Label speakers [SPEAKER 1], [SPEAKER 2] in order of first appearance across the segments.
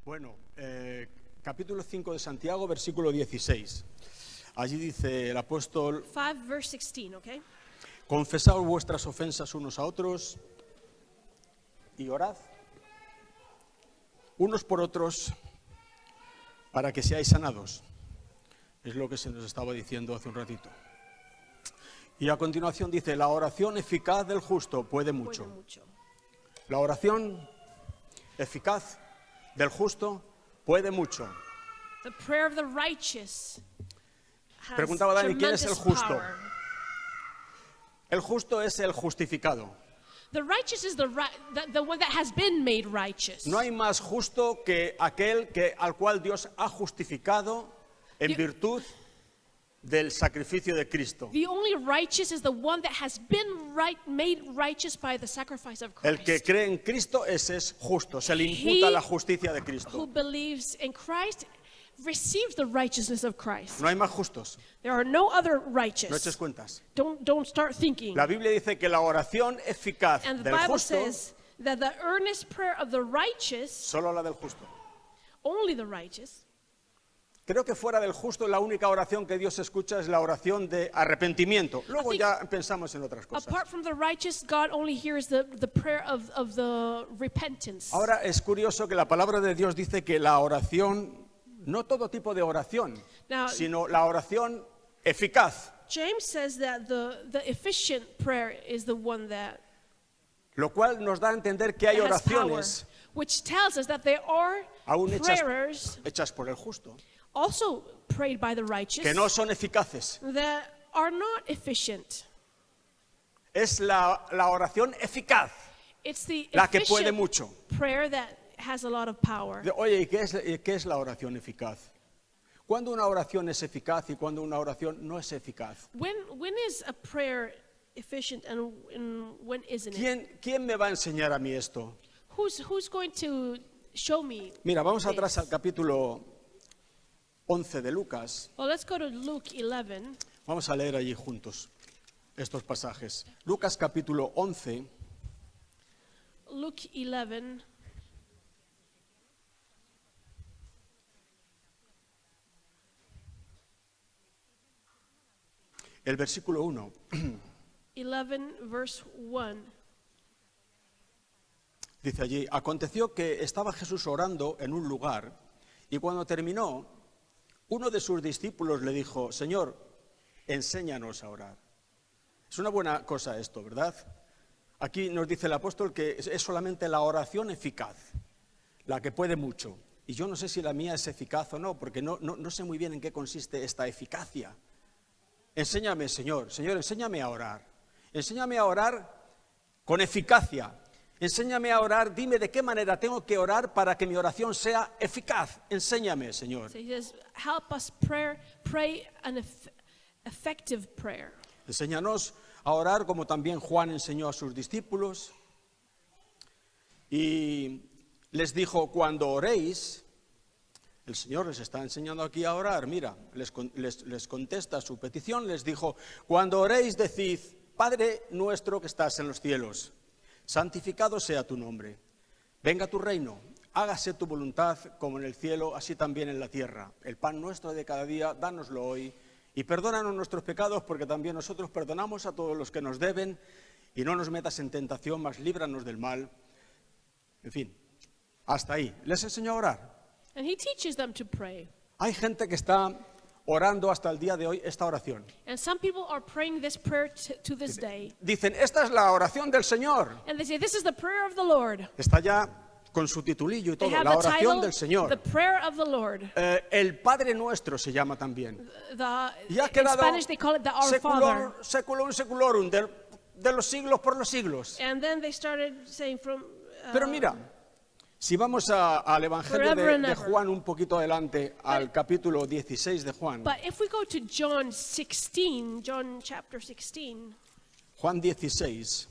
[SPEAKER 1] Bueno, capítulo 5 de Santiago, versículo 16. Allí dice el apóstol:
[SPEAKER 2] 5 verse 16, okay?
[SPEAKER 1] Confesaos vuestras ofensas unos a otros y orad unos por otros para que seáis sanados. Es lo que se nos estaba diciendo hace un ratito. Y a continuación dice: la oración eficaz del justo puede mucho. La oración eficaz del justo puede mucho.
[SPEAKER 2] The prayer of the righteous has
[SPEAKER 1] Preguntaba Dani, ¿quién es el
[SPEAKER 2] tremendous
[SPEAKER 1] justo?
[SPEAKER 2] power.
[SPEAKER 1] El justo es el justificado.
[SPEAKER 2] The righteous is the one that has been made righteous.
[SPEAKER 1] No hay más justo que aquel al cual Dios ha justificado en virtud del sacrificio de Cristo.
[SPEAKER 2] The only righteous is the one that has been made righteous by the sacrifice of
[SPEAKER 1] El que
[SPEAKER 2] Christ.
[SPEAKER 1] cree en Cristo, ese es justo, se le imputa la justicia de
[SPEAKER 2] Who
[SPEAKER 1] Cristo.
[SPEAKER 2] believes in Christ receives the righteousness of Christ.
[SPEAKER 1] No hay más justos,
[SPEAKER 2] There are no other
[SPEAKER 1] no
[SPEAKER 2] righteous.
[SPEAKER 1] eches cuentas.
[SPEAKER 2] Don't start thinking.
[SPEAKER 1] La Biblia dice que la oración eficaz
[SPEAKER 2] And the
[SPEAKER 1] del
[SPEAKER 2] Bible
[SPEAKER 1] justo,
[SPEAKER 2] says that the earnest prayer of the righteous,
[SPEAKER 1] solo la del justo.
[SPEAKER 2] only the righteous.
[SPEAKER 1] Creo que fuera del justo la única oración que Dios escucha es la oración de arrepentimiento. Luego ya pensamos en otras cosas.
[SPEAKER 2] Apart from the righteous, God only hears the prayer of the repentance.
[SPEAKER 1] Ahora es curioso que la palabra de Dios dice que la oración, no todo tipo de oración,
[SPEAKER 2] Now,
[SPEAKER 1] sino la oración eficaz,
[SPEAKER 2] James says that the efficient prayer is the one that
[SPEAKER 1] lo cual nos da a entender que hay
[SPEAKER 2] has power,
[SPEAKER 1] oraciones
[SPEAKER 2] which tells us that there are
[SPEAKER 1] aún
[SPEAKER 2] prayers
[SPEAKER 1] hechas por el justo,
[SPEAKER 2] also prayed by the righteous
[SPEAKER 1] que no son eficaces.
[SPEAKER 2] that are not efficient.
[SPEAKER 1] Es la oración eficaz,
[SPEAKER 2] It's the
[SPEAKER 1] la que puede
[SPEAKER 2] efficient
[SPEAKER 1] mucho.
[SPEAKER 2] prayer that has a lot of power.
[SPEAKER 1] Oye, ¿y qué es la oración eficaz? ¿Cuándo una oración es eficaz y cuándo una oración no es eficaz?
[SPEAKER 2] When is a prayer efficient and when isn't it?
[SPEAKER 1] ¿Quién me va a enseñar a mí esto?
[SPEAKER 2] Who's going to show me?
[SPEAKER 1] Mira, vamos
[SPEAKER 2] this?
[SPEAKER 1] atrás al capítulo 11 de Lucas.
[SPEAKER 2] Well, let's go to Luke 11.
[SPEAKER 1] Vamos a leer allí juntos estos pasajes. Lucas capítulo 11,
[SPEAKER 2] Luke 11.
[SPEAKER 1] el versículo 1.
[SPEAKER 2] 11 verse 1.
[SPEAKER 1] Dice allí: aconteció que estaba Jesús orando en un lugar y cuando terminó, uno de sus discípulos le dijo: Señor, enséñanos a orar. Es una buena cosa esto, ¿verdad? Aquí nos dice el apóstol que es solamente la oración eficaz, la que puede mucho. Y yo no sé si la mía es eficaz o no, porque no sé muy bien en qué consiste esta eficacia. Enséñame, Señor, enséñame a orar. Enséñame a orar con eficacia. Enséñame a orar, dime de qué manera tengo que orar para que mi oración sea eficaz. Enséñame, Señor.
[SPEAKER 2] So he says, help us pray an effective prayer.
[SPEAKER 1] Enséñanos a orar como también Juan enseñó a sus discípulos. Y les dijo: cuando oréis, el Señor les está enseñando aquí a orar. Mira, les contesta su petición, les dijo: cuando oréis, decid: Padre nuestro que estás en los cielos, santificado sea tu nombre. Venga tu reino, hágase tu voluntad como en el cielo, así también en la tierra. El pan nuestro de cada día, dánoslo hoy. Y perdónanos nuestros pecados, porque también nosotros perdonamos a todos los que nos deben. Y no nos metas en tentación, mas líbranos del mal. En fin, hasta ahí. Les enseñó a orar.
[SPEAKER 2] And he teaches them to pray.
[SPEAKER 1] Hay gente que está orando hasta el día de hoy esta oración.
[SPEAKER 2] And some people are praying this prayer to this day.
[SPEAKER 1] Dicen: esta es la oración del Señor.
[SPEAKER 2] And they say, this is the prayer of the Lord.
[SPEAKER 1] Está ya con su titulillo y
[SPEAKER 2] They
[SPEAKER 1] todo,
[SPEAKER 2] have
[SPEAKER 1] la
[SPEAKER 2] the
[SPEAKER 1] oración
[SPEAKER 2] title,
[SPEAKER 1] del Señor.
[SPEAKER 2] the prayer of the Lord.
[SPEAKER 1] El Padre Nuestro se llama también. Y ha
[SPEAKER 2] In
[SPEAKER 1] quedado
[SPEAKER 2] Spanish they call it the Our Father.
[SPEAKER 1] seculorum seculorum, de los siglos por los siglos.
[SPEAKER 2] And then they started saying from
[SPEAKER 1] Pero mira, si vamos al Evangelio
[SPEAKER 2] Forever and
[SPEAKER 1] de
[SPEAKER 2] ever.
[SPEAKER 1] Juan un poquito adelante, al capítulo 16 de Juan.
[SPEAKER 2] But if we go to John 16, John chapter 16,
[SPEAKER 1] Juan 16.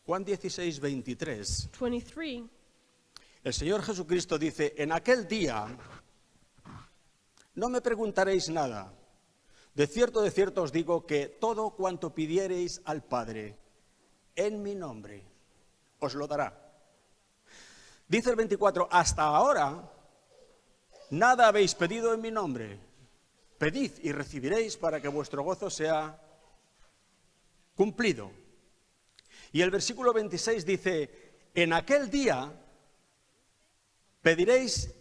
[SPEAKER 1] Juan 16, 23.
[SPEAKER 2] 23,
[SPEAKER 1] El Señor Jesucristo dice: en aquel día no me preguntaréis nada. De cierto os digo que todo cuanto pidiereis al Padre en mi nombre, os lo dará. Dice el 24, hasta ahora nada habéis pedido en mi nombre. Pedid y recibiréis para que vuestro gozo sea cumplido. Y el versículo 26 dice, en aquel día pediréis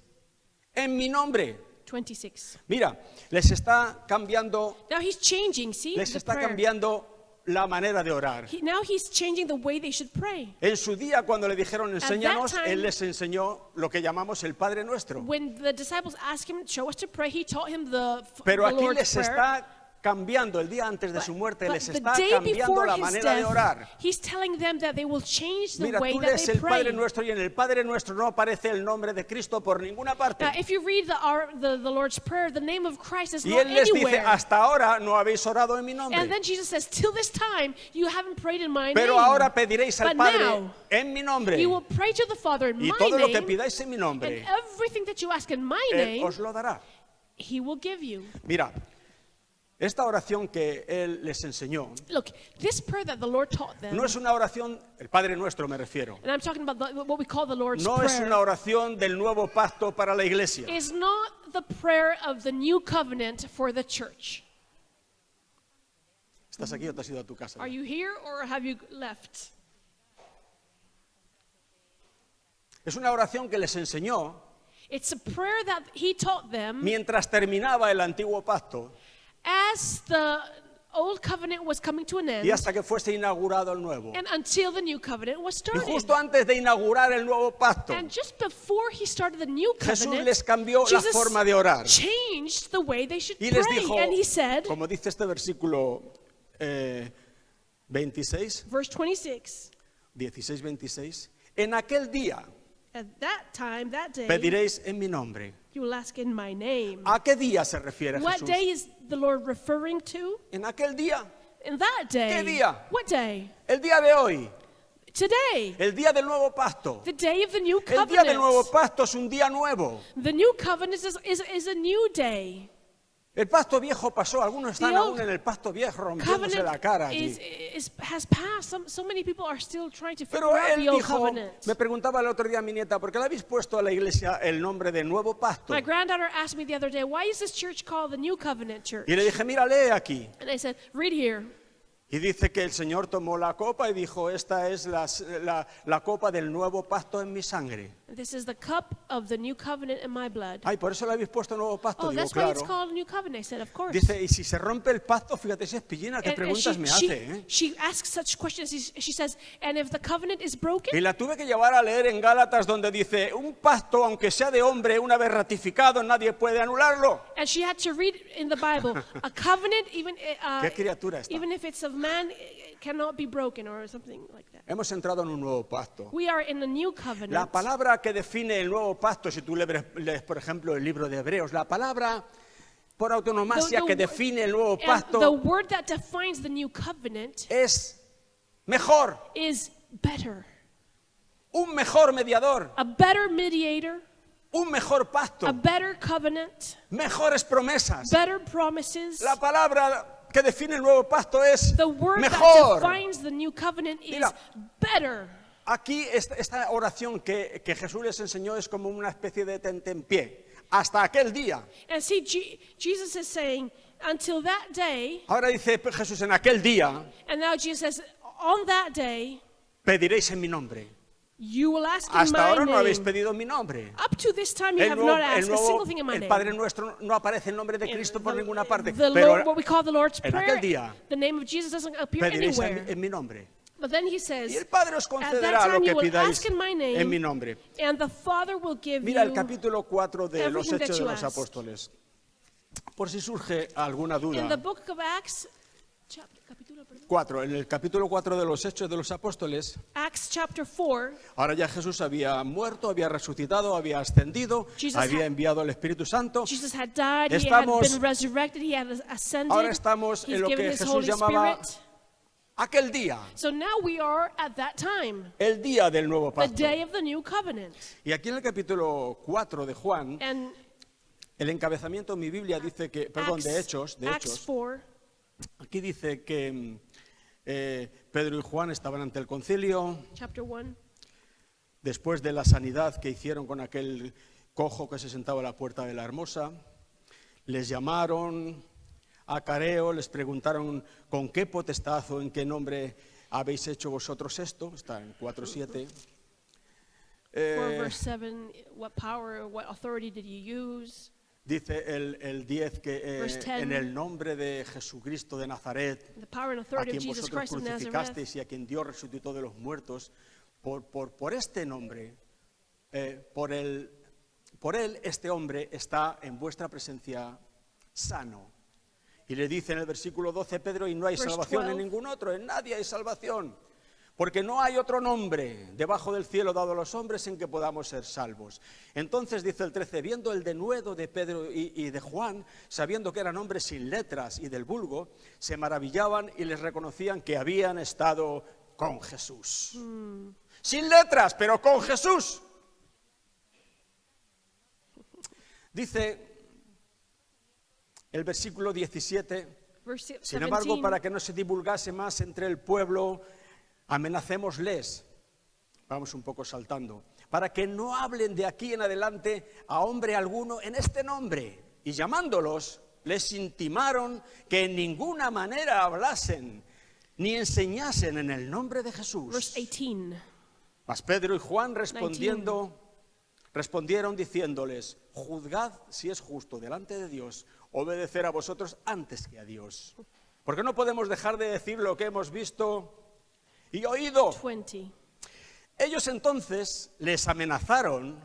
[SPEAKER 1] en mi nombre.
[SPEAKER 2] 26.
[SPEAKER 1] Mira, les está cambiando,
[SPEAKER 2] Now he's changing, see,
[SPEAKER 1] les
[SPEAKER 2] the
[SPEAKER 1] está
[SPEAKER 2] prayer.
[SPEAKER 1] cambiando la manera de orar.
[SPEAKER 2] Now he's changing the way they should pray.
[SPEAKER 1] En su día, cuando le dijeron enséñanos,
[SPEAKER 2] time-
[SPEAKER 1] él les enseñó lo que llamamos el Padre Nuestro.
[SPEAKER 2] When the disciples asked him, show us to pray, he taught him the
[SPEAKER 1] Pero aquí
[SPEAKER 2] Lord's
[SPEAKER 1] les
[SPEAKER 2] Prayer.
[SPEAKER 1] está cambiando, el día antes de su muerte, les
[SPEAKER 2] the
[SPEAKER 1] está
[SPEAKER 2] day
[SPEAKER 1] cambiando
[SPEAKER 2] before
[SPEAKER 1] la
[SPEAKER 2] his
[SPEAKER 1] manera de
[SPEAKER 2] death,
[SPEAKER 1] orar.
[SPEAKER 2] he's telling them that they will change the
[SPEAKER 1] Mira,
[SPEAKER 2] way
[SPEAKER 1] tú
[SPEAKER 2] that
[SPEAKER 1] lees
[SPEAKER 2] they
[SPEAKER 1] el Padre
[SPEAKER 2] pray.
[SPEAKER 1] Nuestro y en el Padre Nuestro no aparece el nombre de Cristo por ninguna parte.
[SPEAKER 2] Now, if you read the Lord's Prayer, the name of Christ is
[SPEAKER 1] Y
[SPEAKER 2] not
[SPEAKER 1] Él les dice,
[SPEAKER 2] anywhere.
[SPEAKER 1] hasta ahora no habéis orado en mi
[SPEAKER 2] And
[SPEAKER 1] nombre.
[SPEAKER 2] then Jesus says, till this time, you haven't prayed in my
[SPEAKER 1] Pero
[SPEAKER 2] name.
[SPEAKER 1] ahora pediréis al
[SPEAKER 2] But
[SPEAKER 1] Padre
[SPEAKER 2] now,
[SPEAKER 1] en mi nombre.
[SPEAKER 2] you will pray to the Father in
[SPEAKER 1] Y
[SPEAKER 2] my
[SPEAKER 1] todo lo que
[SPEAKER 2] name,
[SPEAKER 1] pidáis en mi
[SPEAKER 2] and
[SPEAKER 1] nombre,
[SPEAKER 2] everything that you ask in my
[SPEAKER 1] Él
[SPEAKER 2] name,
[SPEAKER 1] os lo dará.
[SPEAKER 2] he will give you.
[SPEAKER 1] Mira, esta oración que Él les enseñó,
[SPEAKER 2] Look, this prayer that the Lord taught them,
[SPEAKER 1] no es una oración, el Padre Nuestro me refiero,
[SPEAKER 2] and I'm talking about what we call the Lord's
[SPEAKER 1] no es
[SPEAKER 2] Prayer,
[SPEAKER 1] una oración del nuevo pacto para la iglesia.
[SPEAKER 2] is not the prayer of the new covenant for the church.
[SPEAKER 1] ¿Estás aquí o te has ido a tu casa?
[SPEAKER 2] Are you here or have you left?
[SPEAKER 1] Es una oración que les enseñó
[SPEAKER 2] It's a prayer that he taught them
[SPEAKER 1] mientras terminaba el antiguo pacto
[SPEAKER 2] as the old covenant was coming to an end
[SPEAKER 1] y hasta que fuese inaugurado el nuevo.
[SPEAKER 2] and until the new covenant was
[SPEAKER 1] Y
[SPEAKER 2] started.
[SPEAKER 1] justo antes de inaugurar el nuevo pacto,
[SPEAKER 2] And just before he started the new
[SPEAKER 1] Jesús
[SPEAKER 2] covenant,
[SPEAKER 1] les cambió la
[SPEAKER 2] Jesus
[SPEAKER 1] forma de orar.
[SPEAKER 2] changed the way they should
[SPEAKER 1] Y les
[SPEAKER 2] pray.
[SPEAKER 1] dijo,
[SPEAKER 2] And he said,
[SPEAKER 1] como dice este versículo 26,
[SPEAKER 2] verse 26,
[SPEAKER 1] 16-26, en aquel día
[SPEAKER 2] at that time, that day,
[SPEAKER 1] pediréis en mi nombre.
[SPEAKER 2] you will ask in my name.
[SPEAKER 1] ¿A qué día se refiere
[SPEAKER 2] What
[SPEAKER 1] Jesús?
[SPEAKER 2] day is the Lord referring to?
[SPEAKER 1] En aquel día,
[SPEAKER 2] In that day.
[SPEAKER 1] ¿Qué día?
[SPEAKER 2] What day?
[SPEAKER 1] el día de hoy,
[SPEAKER 2] Today.
[SPEAKER 1] el día del nuevo pacto.
[SPEAKER 2] The day of the new
[SPEAKER 1] El día del nuevo
[SPEAKER 2] covenant.
[SPEAKER 1] pacto es un día nuevo.
[SPEAKER 2] The new covenant is a new day.
[SPEAKER 1] El pacto viejo pasó, algunos están
[SPEAKER 2] The
[SPEAKER 1] aún
[SPEAKER 2] old
[SPEAKER 1] en el pacto viejo rompiéndose la
[SPEAKER 2] Covenant
[SPEAKER 1] cara allí.
[SPEAKER 2] has passed. So many people are still trying to figure
[SPEAKER 1] Pero
[SPEAKER 2] out
[SPEAKER 1] él
[SPEAKER 2] the old
[SPEAKER 1] dijo,
[SPEAKER 2] covenant.
[SPEAKER 1] me preguntaba el otro día mi nieta, ¿por qué le habéis puesto a la iglesia el nombre de nuevo pacto?
[SPEAKER 2] My granddaughter asked me the other day, why is this church called the New Covenant Church?
[SPEAKER 1] Y le dije, mira, lee aquí.
[SPEAKER 2] And I said, read here.
[SPEAKER 1] Y dice que el Señor tomó la copa y dijo, esta es la copa del nuevo pacto en mi sangre.
[SPEAKER 2] This is the cup of the new covenant in my blood.
[SPEAKER 1] Ay, por eso le habéis puesto nuevo pacto.
[SPEAKER 2] Oh,
[SPEAKER 1] Digo,
[SPEAKER 2] that's why it's
[SPEAKER 1] claro.
[SPEAKER 2] called a new covenant. I said, of course.
[SPEAKER 1] Dice, y si se rompe el pacto, fíjate, si es pillina, ¿qué
[SPEAKER 2] And
[SPEAKER 1] preguntas me hace? ¿Eh?
[SPEAKER 2] she asks such questions. She says, and if the covenant is broken?
[SPEAKER 1] Y la tuve que llevar a leer en Gálatas donde dice, un pacto, aunque sea de hombre, una vez ratificado, nadie puede anularlo.
[SPEAKER 2] And she had to read in the Bible, a covenant, even
[SPEAKER 1] ¿Qué criatura esta?
[SPEAKER 2] even if it's of man, it cannot be broken or something like that.
[SPEAKER 1] Hemos entrado en un nuevo pacto.
[SPEAKER 2] We are in a new covenant.
[SPEAKER 1] La palabra que define el nuevo pacto, si tú lees, por ejemplo, el libro de Hebreos, la palabra por autonomasia que define el nuevo
[SPEAKER 2] and the
[SPEAKER 1] pacto
[SPEAKER 2] word that defines the new covenant
[SPEAKER 1] es mejor,
[SPEAKER 2] is better.
[SPEAKER 1] un mejor mediador,
[SPEAKER 2] A better mediator,
[SPEAKER 1] un mejor pacto,
[SPEAKER 2] a better covenant,
[SPEAKER 1] mejores promesas.
[SPEAKER 2] better promises.
[SPEAKER 1] La palabra que define el nuevo pacto es
[SPEAKER 2] The word that
[SPEAKER 1] mejor.
[SPEAKER 2] defines the new covenant is
[SPEAKER 1] Mira.
[SPEAKER 2] better.
[SPEAKER 1] Aquí esta oración que Jesús les enseñó es como una especie de tentempié. Hasta aquel día.
[SPEAKER 2] And see, Jesus is saying, until that day,
[SPEAKER 1] Ahora dice Jesús, en aquel día
[SPEAKER 2] and now Jesus says, on that day,
[SPEAKER 1] pediréis en mi nombre.
[SPEAKER 2] you will ask in
[SPEAKER 1] Hasta
[SPEAKER 2] my
[SPEAKER 1] ahora no habéis
[SPEAKER 2] name.
[SPEAKER 1] pedido en mi nombre.
[SPEAKER 2] Up to this time, you
[SPEAKER 1] El
[SPEAKER 2] have
[SPEAKER 1] nuevo,
[SPEAKER 2] not asked a single thing in my
[SPEAKER 1] el
[SPEAKER 2] name.
[SPEAKER 1] Padre Nuestro no aparece el nombre de Cristo por ninguna parte.
[SPEAKER 2] The
[SPEAKER 1] Pero
[SPEAKER 2] Lord, what we call the Lord's
[SPEAKER 1] en
[SPEAKER 2] Prayer,
[SPEAKER 1] aquel día
[SPEAKER 2] the name of Jesus doesn't appear
[SPEAKER 1] pediréis
[SPEAKER 2] anywhere.
[SPEAKER 1] en mi nombre.
[SPEAKER 2] But then he says,
[SPEAKER 1] Y el Padre os
[SPEAKER 2] at that
[SPEAKER 1] concederá lo
[SPEAKER 2] time
[SPEAKER 1] que
[SPEAKER 2] you will
[SPEAKER 1] pidáis
[SPEAKER 2] ask in my
[SPEAKER 1] en mi
[SPEAKER 2] name,
[SPEAKER 1] nombre.
[SPEAKER 2] and the Father will give
[SPEAKER 1] Mira el
[SPEAKER 2] you
[SPEAKER 1] capítulo 4 de los
[SPEAKER 2] everything that
[SPEAKER 1] Hechos de
[SPEAKER 2] you
[SPEAKER 1] los
[SPEAKER 2] ask.
[SPEAKER 1] Apóstoles. Por si surge alguna
[SPEAKER 2] in the
[SPEAKER 1] duda.
[SPEAKER 2] book of Acts, capítulo, perdón.
[SPEAKER 1] 4, en el capítulo 4 de los Hechos de los Apóstoles,
[SPEAKER 2] Acts chapter 4,
[SPEAKER 1] ahora ya Jesús había muerto, había resucitado, había ascendido,
[SPEAKER 2] Jesus
[SPEAKER 1] había
[SPEAKER 2] had-
[SPEAKER 1] enviado al Espíritu Santo.
[SPEAKER 2] Jesus had died, he had
[SPEAKER 1] Estamos-
[SPEAKER 2] been resurrected, he had ascended,
[SPEAKER 1] Ahora estamos
[SPEAKER 2] he's
[SPEAKER 1] en lo
[SPEAKER 2] given
[SPEAKER 1] que
[SPEAKER 2] his
[SPEAKER 1] Jesús
[SPEAKER 2] Holy
[SPEAKER 1] llamaba
[SPEAKER 2] Spirit.
[SPEAKER 1] aquel día,
[SPEAKER 2] So now we are at that time,
[SPEAKER 1] el día del nuevo
[SPEAKER 2] the
[SPEAKER 1] pacto.
[SPEAKER 2] day of the new covenant.
[SPEAKER 1] Y aquí en el capítulo 4 de Juan,
[SPEAKER 2] And
[SPEAKER 1] el encabezamiento en mi Biblia dice que, perdón, de
[SPEAKER 2] Acts
[SPEAKER 1] Hechos,
[SPEAKER 2] 4,
[SPEAKER 1] aquí dice que Pedro y Juan estaban ante el concilio,
[SPEAKER 2] chapter 1.
[SPEAKER 1] después de la sanidad que hicieron con aquel cojo que se sentaba a la puerta de la Hermosa, les llamaron a careo, les preguntaron con qué potestad o en qué nombre habéis hecho vosotros esto. Está en 4:7.
[SPEAKER 2] 4 verse 7, what power or what authority did you use?
[SPEAKER 1] Dice el 10 que
[SPEAKER 2] Verse 10.
[SPEAKER 1] en el nombre de Jesucristo de Nazaret,
[SPEAKER 2] The power and
[SPEAKER 1] a
[SPEAKER 2] authority of
[SPEAKER 1] quien
[SPEAKER 2] Jesus
[SPEAKER 1] vosotros
[SPEAKER 2] Christ of Nazareth.
[SPEAKER 1] crucificasteis y a quien Dios resucitó de los muertos, por este nombre, por él, este hombre está en vuestra presencia sano. Y le dice en el versículo 12 Pedro, y no hay
[SPEAKER 2] Verse
[SPEAKER 1] salvación en
[SPEAKER 2] 12.
[SPEAKER 1] ningún otro, en nadie hay salvación. Porque no hay otro nombre debajo del cielo dado a los hombres en que podamos ser salvos. Entonces dice el 13, viendo el denuedo de Pedro y de Juan, sabiendo que eran hombres sin letras y del vulgo, se maravillaban y les reconocían que habían estado con Jesús. Sin letras, pero con Jesús. Dice el versículo 17,
[SPEAKER 2] Verse
[SPEAKER 1] sin embargo,
[SPEAKER 2] 17.
[SPEAKER 1] para que no se divulgase más entre el pueblo, amenacémosles, vamos un poco saltando, para que no hablen de aquí en adelante a hombre alguno en este nombre. Y llamándolos, les intimaron que en ninguna manera hablasen ni enseñasen en el nombre de Jesús.
[SPEAKER 2] Verse 18.
[SPEAKER 1] Mas Pedro y Juan respondieron diciéndoles, juzgad si es justo delante de Dios obedecer a vosotros antes que a Dios. Porque no podemos dejar de decir lo que hemos visto y oído.
[SPEAKER 2] 20.
[SPEAKER 1] Ellos entonces les amenazaron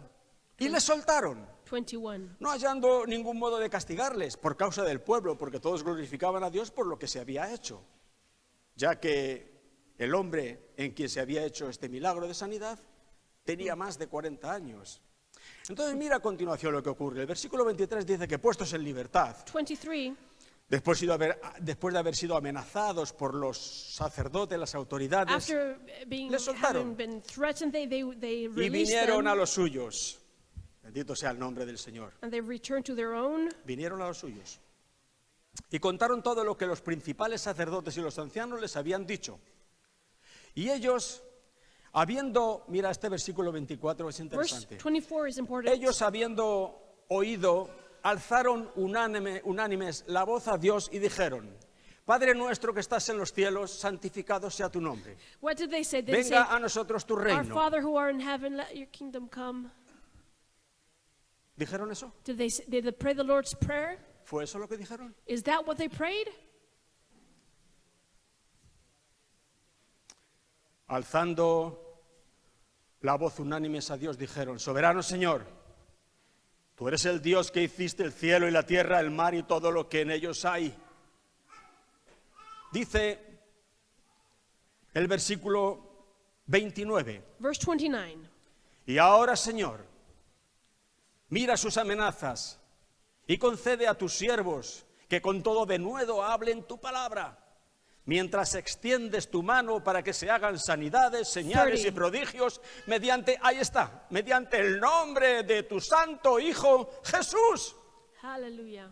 [SPEAKER 1] y les soltaron,
[SPEAKER 2] 21.
[SPEAKER 1] no hallando ningún modo de castigarles por causa del pueblo, porque todos glorificaban a Dios por lo que se había hecho, ya que el hombre en quien se había hecho este milagro de sanidad tenía más de 40 años. Entonces mira a continuación lo que ocurre. El versículo 23 dice que puestos en libertad,
[SPEAKER 2] 23.
[SPEAKER 1] después de haber sido amenazados por los sacerdotes, las autoridades,
[SPEAKER 2] After
[SPEAKER 1] les soltaron.
[SPEAKER 2] having been threatened, they
[SPEAKER 1] y
[SPEAKER 2] released
[SPEAKER 1] vinieron a
[SPEAKER 2] them,
[SPEAKER 1] los suyos. Bendito sea el nombre del Señor.
[SPEAKER 2] and they returned to their own.
[SPEAKER 1] Vinieron a los suyos. Y contaron todo lo que los principales sacerdotes y los ancianos les habían dicho. Y ellos, mira este versículo 24, es
[SPEAKER 2] Verse
[SPEAKER 1] interesante.
[SPEAKER 2] 24 is important.
[SPEAKER 1] Ellos habiendo oído, alzaron unánimes la voz a Dios y dijeron, Padre nuestro que estás en los cielos, santificado sea tu nombre.
[SPEAKER 2] What did they say? They
[SPEAKER 1] Venga
[SPEAKER 2] say,
[SPEAKER 1] a nosotros tu
[SPEAKER 2] Our
[SPEAKER 1] reino.
[SPEAKER 2] Father who art in heaven, let your kingdom come.
[SPEAKER 1] ¿Dijeron eso?
[SPEAKER 2] Did they pray the Lord's Prayer?
[SPEAKER 1] ¿Fue eso lo que dijeron?
[SPEAKER 2] Is that what they prayed?
[SPEAKER 1] Alzando la voz unánimes a Dios, dijeron, soberano Señor, tú eres el Dios que hiciste el cielo y la tierra, el mar y todo lo que en ellos hay. Dice el versículo 29,
[SPEAKER 2] Verse 29.
[SPEAKER 1] y ahora Señor, mira sus amenazas y concede a tus siervos que con todo denuedo hablen tu palabra, mientras extiendes tu mano para que se hagan sanidades, señales
[SPEAKER 2] 30.
[SPEAKER 1] y prodigios mediante el nombre de tu santo Hijo Jesús.
[SPEAKER 2] Hallelujah.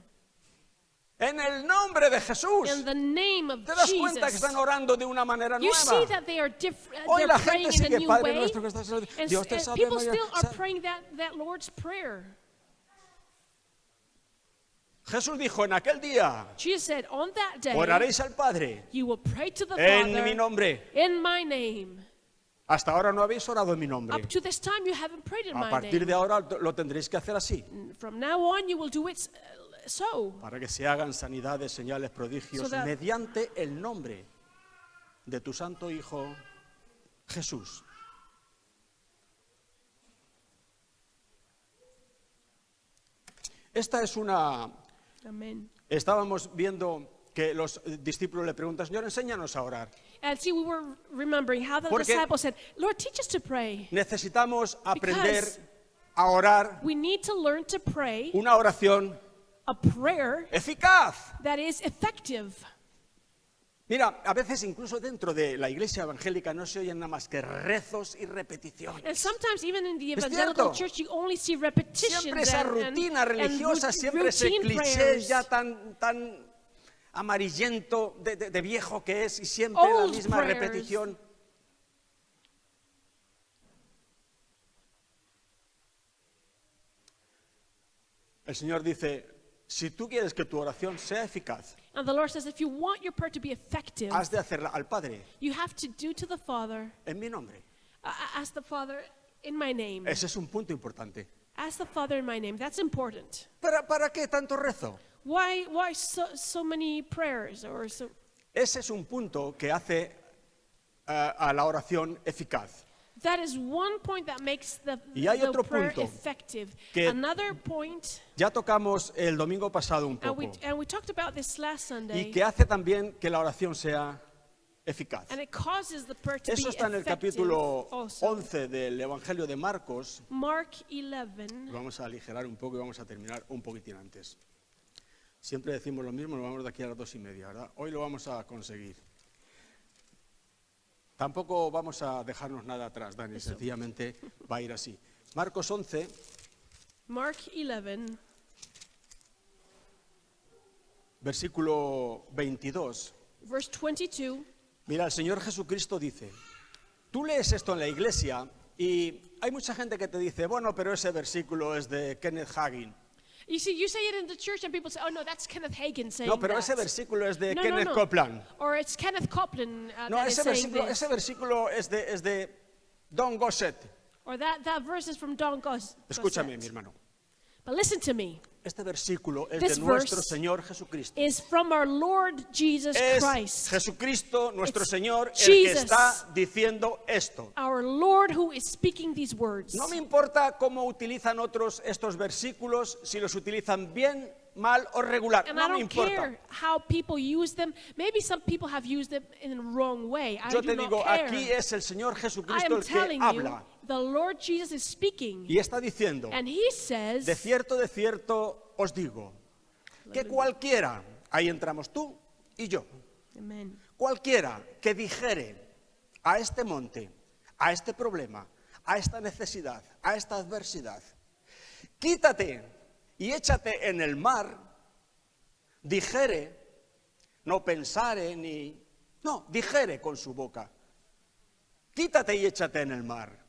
[SPEAKER 1] En el nombre de Jesús.
[SPEAKER 2] In the name of
[SPEAKER 1] ¿Te das cuenta que
[SPEAKER 2] Jesus.
[SPEAKER 1] están orando de una manera
[SPEAKER 2] You see
[SPEAKER 1] nueva?
[SPEAKER 2] that they are different.
[SPEAKER 1] Hoy
[SPEAKER 2] They're
[SPEAKER 1] la
[SPEAKER 2] praying
[SPEAKER 1] gente
[SPEAKER 2] in a
[SPEAKER 1] sigue,
[SPEAKER 2] new
[SPEAKER 1] Padre
[SPEAKER 2] way.
[SPEAKER 1] nuestro que estás en el
[SPEAKER 2] And,
[SPEAKER 1] Dios te
[SPEAKER 2] and
[SPEAKER 1] salve
[SPEAKER 2] people
[SPEAKER 1] María.
[SPEAKER 2] still are praying that Lord's Prayer.
[SPEAKER 1] Jesús dijo en aquel día,
[SPEAKER 2] Jesus said, on that day,
[SPEAKER 1] oraréis al Padre
[SPEAKER 2] you will pray to the
[SPEAKER 1] en mi
[SPEAKER 2] Father
[SPEAKER 1] nombre.
[SPEAKER 2] in my name.
[SPEAKER 1] Hasta ahora no habéis orado en mi nombre.
[SPEAKER 2] Up to this time, you haven't prayed in
[SPEAKER 1] A
[SPEAKER 2] my
[SPEAKER 1] partir
[SPEAKER 2] name.
[SPEAKER 1] de ahora lo tendréis que hacer así,
[SPEAKER 2] From now on, you will do it so.
[SPEAKER 1] para que se hagan sanidades, señales, prodigios,
[SPEAKER 2] So that-
[SPEAKER 1] mediante el nombre de tu santo Hijo Jesús. Esta es una...
[SPEAKER 2] Amen.
[SPEAKER 1] Estábamos viendo que los discípulos le preguntan, Señor, enséñanos a orar.
[SPEAKER 2] And see, we were remembering how the
[SPEAKER 1] Porque-
[SPEAKER 2] disciples said, Lord, teach us to pray.
[SPEAKER 1] Necesitamos aprender
[SPEAKER 2] Because-
[SPEAKER 1] a orar
[SPEAKER 2] We need to learn to pray
[SPEAKER 1] una oración
[SPEAKER 2] a prayer
[SPEAKER 1] eficaz.
[SPEAKER 2] that is effective.
[SPEAKER 1] Mira, a veces incluso dentro de la iglesia evangélica no se oyen nada más que rezos y repeticiones.
[SPEAKER 2] And sometimes even in the
[SPEAKER 1] Es
[SPEAKER 2] evangelical
[SPEAKER 1] cierto.
[SPEAKER 2] church, you only see repetitions
[SPEAKER 1] Siempre esa rutina religiosa, siempre ese
[SPEAKER 2] routine
[SPEAKER 1] cliché
[SPEAKER 2] prayers.
[SPEAKER 1] ya tan amarillento de viejo que es y siempre la
[SPEAKER 2] Old
[SPEAKER 1] misma
[SPEAKER 2] prayers.
[SPEAKER 1] repetición. El Señor dice, si tú quieres que tu oración sea eficaz,
[SPEAKER 2] And the Lord says, if you want your prayer to be effective,
[SPEAKER 1] has de hacerla al Padre
[SPEAKER 2] you have to do to the Father,
[SPEAKER 1] en mi nombre.
[SPEAKER 2] ask the Father in my name.
[SPEAKER 1] Ese es un punto importante.
[SPEAKER 2] Ask the Father in my name. That's important.
[SPEAKER 1] ¿Para qué tanto rezo?
[SPEAKER 2] Why so many prayers or so?
[SPEAKER 1] Ese es un punto que hace a la oración eficaz.
[SPEAKER 2] That is one point that makes
[SPEAKER 1] Y hay
[SPEAKER 2] the
[SPEAKER 1] otro
[SPEAKER 2] prayer
[SPEAKER 1] punto
[SPEAKER 2] effective.
[SPEAKER 1] que-
[SPEAKER 2] Another point,
[SPEAKER 1] Ya tocamos el domingo pasado un
[SPEAKER 2] and
[SPEAKER 1] poco,
[SPEAKER 2] we talked about this last
[SPEAKER 1] y
[SPEAKER 2] Sunday,
[SPEAKER 1] que hace también que la oración sea eficaz.
[SPEAKER 2] and it causes the prayer to
[SPEAKER 1] Eso
[SPEAKER 2] be
[SPEAKER 1] está en el
[SPEAKER 2] effective
[SPEAKER 1] capítulo
[SPEAKER 2] also.
[SPEAKER 1] 11 del Evangelio de Marcos.
[SPEAKER 2] Mark 11.
[SPEAKER 1] Vamos a aligerar un poco y vamos a terminar un poquitín antes. Siempre decimos lo mismo, nos vamos de aquí a las 2:30, ¿verdad? Hoy lo vamos a conseguir. Tampoco vamos a dejarnos nada atrás, Dani, sencillamente va a ir así. Marcos 11,
[SPEAKER 2] Mark 11,
[SPEAKER 1] versículo 22.
[SPEAKER 2] verse 22.
[SPEAKER 1] Mira, el Señor Jesucristo dice, tú lees esto en la iglesia y hay mucha gente que te dice, bueno, pero ese versículo es de Kenneth Hagin.
[SPEAKER 2] You see, you say it in the church and people say, oh no, that's Kenneth Hagin saying
[SPEAKER 1] No, pero
[SPEAKER 2] that.
[SPEAKER 1] ese versículo es de
[SPEAKER 2] No,
[SPEAKER 1] Kenneth
[SPEAKER 2] no.
[SPEAKER 1] Copeland.
[SPEAKER 2] Or it's Kenneth Copeland
[SPEAKER 1] No,
[SPEAKER 2] that is saying this.
[SPEAKER 1] ese versículo es de Don Gossett.
[SPEAKER 2] Or that verse is from Don Gossett.
[SPEAKER 1] Escúchame, mi hermano.
[SPEAKER 2] But listen to me.
[SPEAKER 1] Este versículo es
[SPEAKER 2] This
[SPEAKER 1] de nuestro
[SPEAKER 2] verse
[SPEAKER 1] Señor Jesucristo.
[SPEAKER 2] Is from our Lord Jesus
[SPEAKER 1] Es
[SPEAKER 2] Christ.
[SPEAKER 1] Jesucristo, nuestro
[SPEAKER 2] It's
[SPEAKER 1] Señor, el que
[SPEAKER 2] Jesus.
[SPEAKER 1] está diciendo esto.
[SPEAKER 2] Our Lord who is speaking these words.
[SPEAKER 1] No me importa cómo utilizan otros estos versículos, si los utilizan bien, mal o regular.
[SPEAKER 2] And
[SPEAKER 1] No
[SPEAKER 2] I
[SPEAKER 1] me
[SPEAKER 2] don't
[SPEAKER 1] importa.
[SPEAKER 2] care how people use them. Maybe some people have used them in the wrong way. I
[SPEAKER 1] Yo
[SPEAKER 2] do
[SPEAKER 1] te
[SPEAKER 2] not
[SPEAKER 1] digo,
[SPEAKER 2] care.
[SPEAKER 1] aquí es el Señor
[SPEAKER 2] I
[SPEAKER 1] Jesucristo
[SPEAKER 2] am
[SPEAKER 1] el que
[SPEAKER 2] telling you,
[SPEAKER 1] habla.
[SPEAKER 2] the Lord Jesus is speaking.
[SPEAKER 1] Y está diciendo,
[SPEAKER 2] And he says,
[SPEAKER 1] de cierto os digo, que cualquiera, ahí entramos tú y yo,
[SPEAKER 2] Amen.
[SPEAKER 1] cualquiera que dijere a este monte, a este problema, a esta necesidad, a esta adversidad, quítate y échate en el mar, dijere, no pensare ni, no, dijere con su boca, quítate y échate en el mar.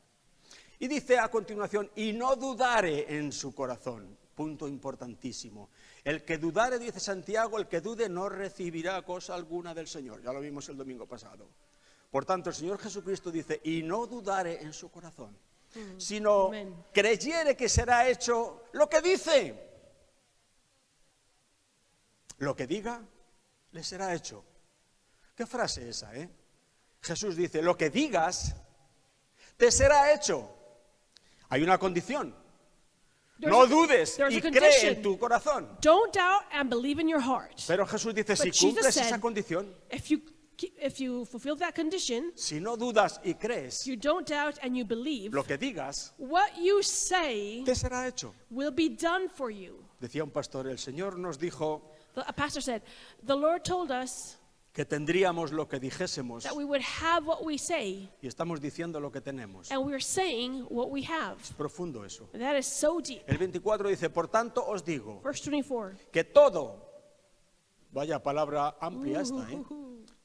[SPEAKER 1] Y dice a continuación, y no dudare en su corazón. Punto importantísimo. El que dudare, dice Santiago, el que dude no recibirá cosa alguna del Señor. Ya lo vimos el domingo pasado. Por tanto, el Señor Jesucristo dice, y no dudare en su corazón, sino
[SPEAKER 2] Amen.
[SPEAKER 1] creyere que será hecho lo que dice. Lo que diga, le será hecho. ¿Qué frase esa, eh? Jesús dice, lo que digas, te será hecho. Hay una condición. No dudes
[SPEAKER 2] there's
[SPEAKER 1] y
[SPEAKER 2] a
[SPEAKER 1] cree
[SPEAKER 2] condition.
[SPEAKER 1] en tu corazón.
[SPEAKER 2] Don't doubt and believe in your heart.
[SPEAKER 1] Pero Jesús dice, si
[SPEAKER 2] Jesus
[SPEAKER 1] cumples
[SPEAKER 2] said,
[SPEAKER 1] esa condición,
[SPEAKER 2] If you fulfill that condition,
[SPEAKER 1] si no dudas y crees,
[SPEAKER 2] you don't doubt and you believe,
[SPEAKER 1] lo que digas,
[SPEAKER 2] what you say
[SPEAKER 1] te será hecho.
[SPEAKER 2] will be done for you.
[SPEAKER 1] Decía un pastor, el Señor nos dijo
[SPEAKER 2] A pastor said, the Lord told us
[SPEAKER 1] que tendríamos lo que dijésemos
[SPEAKER 2] that we would have what we say,
[SPEAKER 1] y estamos diciendo lo que tenemos.
[SPEAKER 2] and we're saying what we have.
[SPEAKER 1] Es profundo eso.
[SPEAKER 2] That is so deep.
[SPEAKER 1] El 24 dice, por tanto os digo
[SPEAKER 2] Verse 24.
[SPEAKER 1] que todo, vaya palabra amplia esta,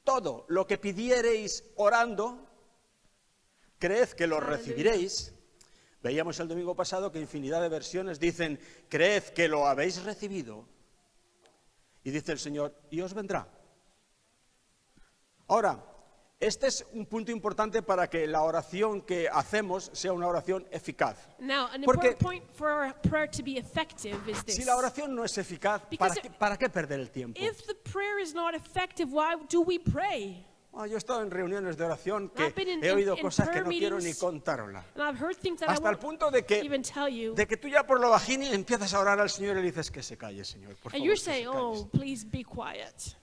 [SPEAKER 1] todo lo que pidiereis orando, creed que lo recibiréis. Veíamos el domingo pasado que infinidad de versiones dicen, creed que lo habéis recibido. Y dice el Señor, y os vendrá. Ahora, este es un punto importante para que la oración que hacemos sea una oración eficaz.
[SPEAKER 2] Now, an
[SPEAKER 1] Porque
[SPEAKER 2] important point for our prayer to be effective is this.
[SPEAKER 1] si la oración no es eficaz,
[SPEAKER 2] Because
[SPEAKER 1] ¿para qué perder el tiempo?
[SPEAKER 2] If the prayer is not effective, why do we pray?
[SPEAKER 1] Yo he estado en reuniones de oración que
[SPEAKER 2] I've been in-
[SPEAKER 1] he oído
[SPEAKER 2] in
[SPEAKER 1] cosas que
[SPEAKER 2] prayer
[SPEAKER 1] no quiero ni
[SPEAKER 2] meetings.
[SPEAKER 1] contarla.
[SPEAKER 2] And I've heard things that I
[SPEAKER 1] Hasta el
[SPEAKER 2] won't
[SPEAKER 1] punto de
[SPEAKER 2] even tell you.
[SPEAKER 1] que tú ya por lo bajín empiezas a orar al Señor y le dices que se calle, Señor, por
[SPEAKER 2] And
[SPEAKER 1] favor,
[SPEAKER 2] you're
[SPEAKER 1] que se
[SPEAKER 2] saying,
[SPEAKER 1] calle.
[SPEAKER 2] oh, please be quiet.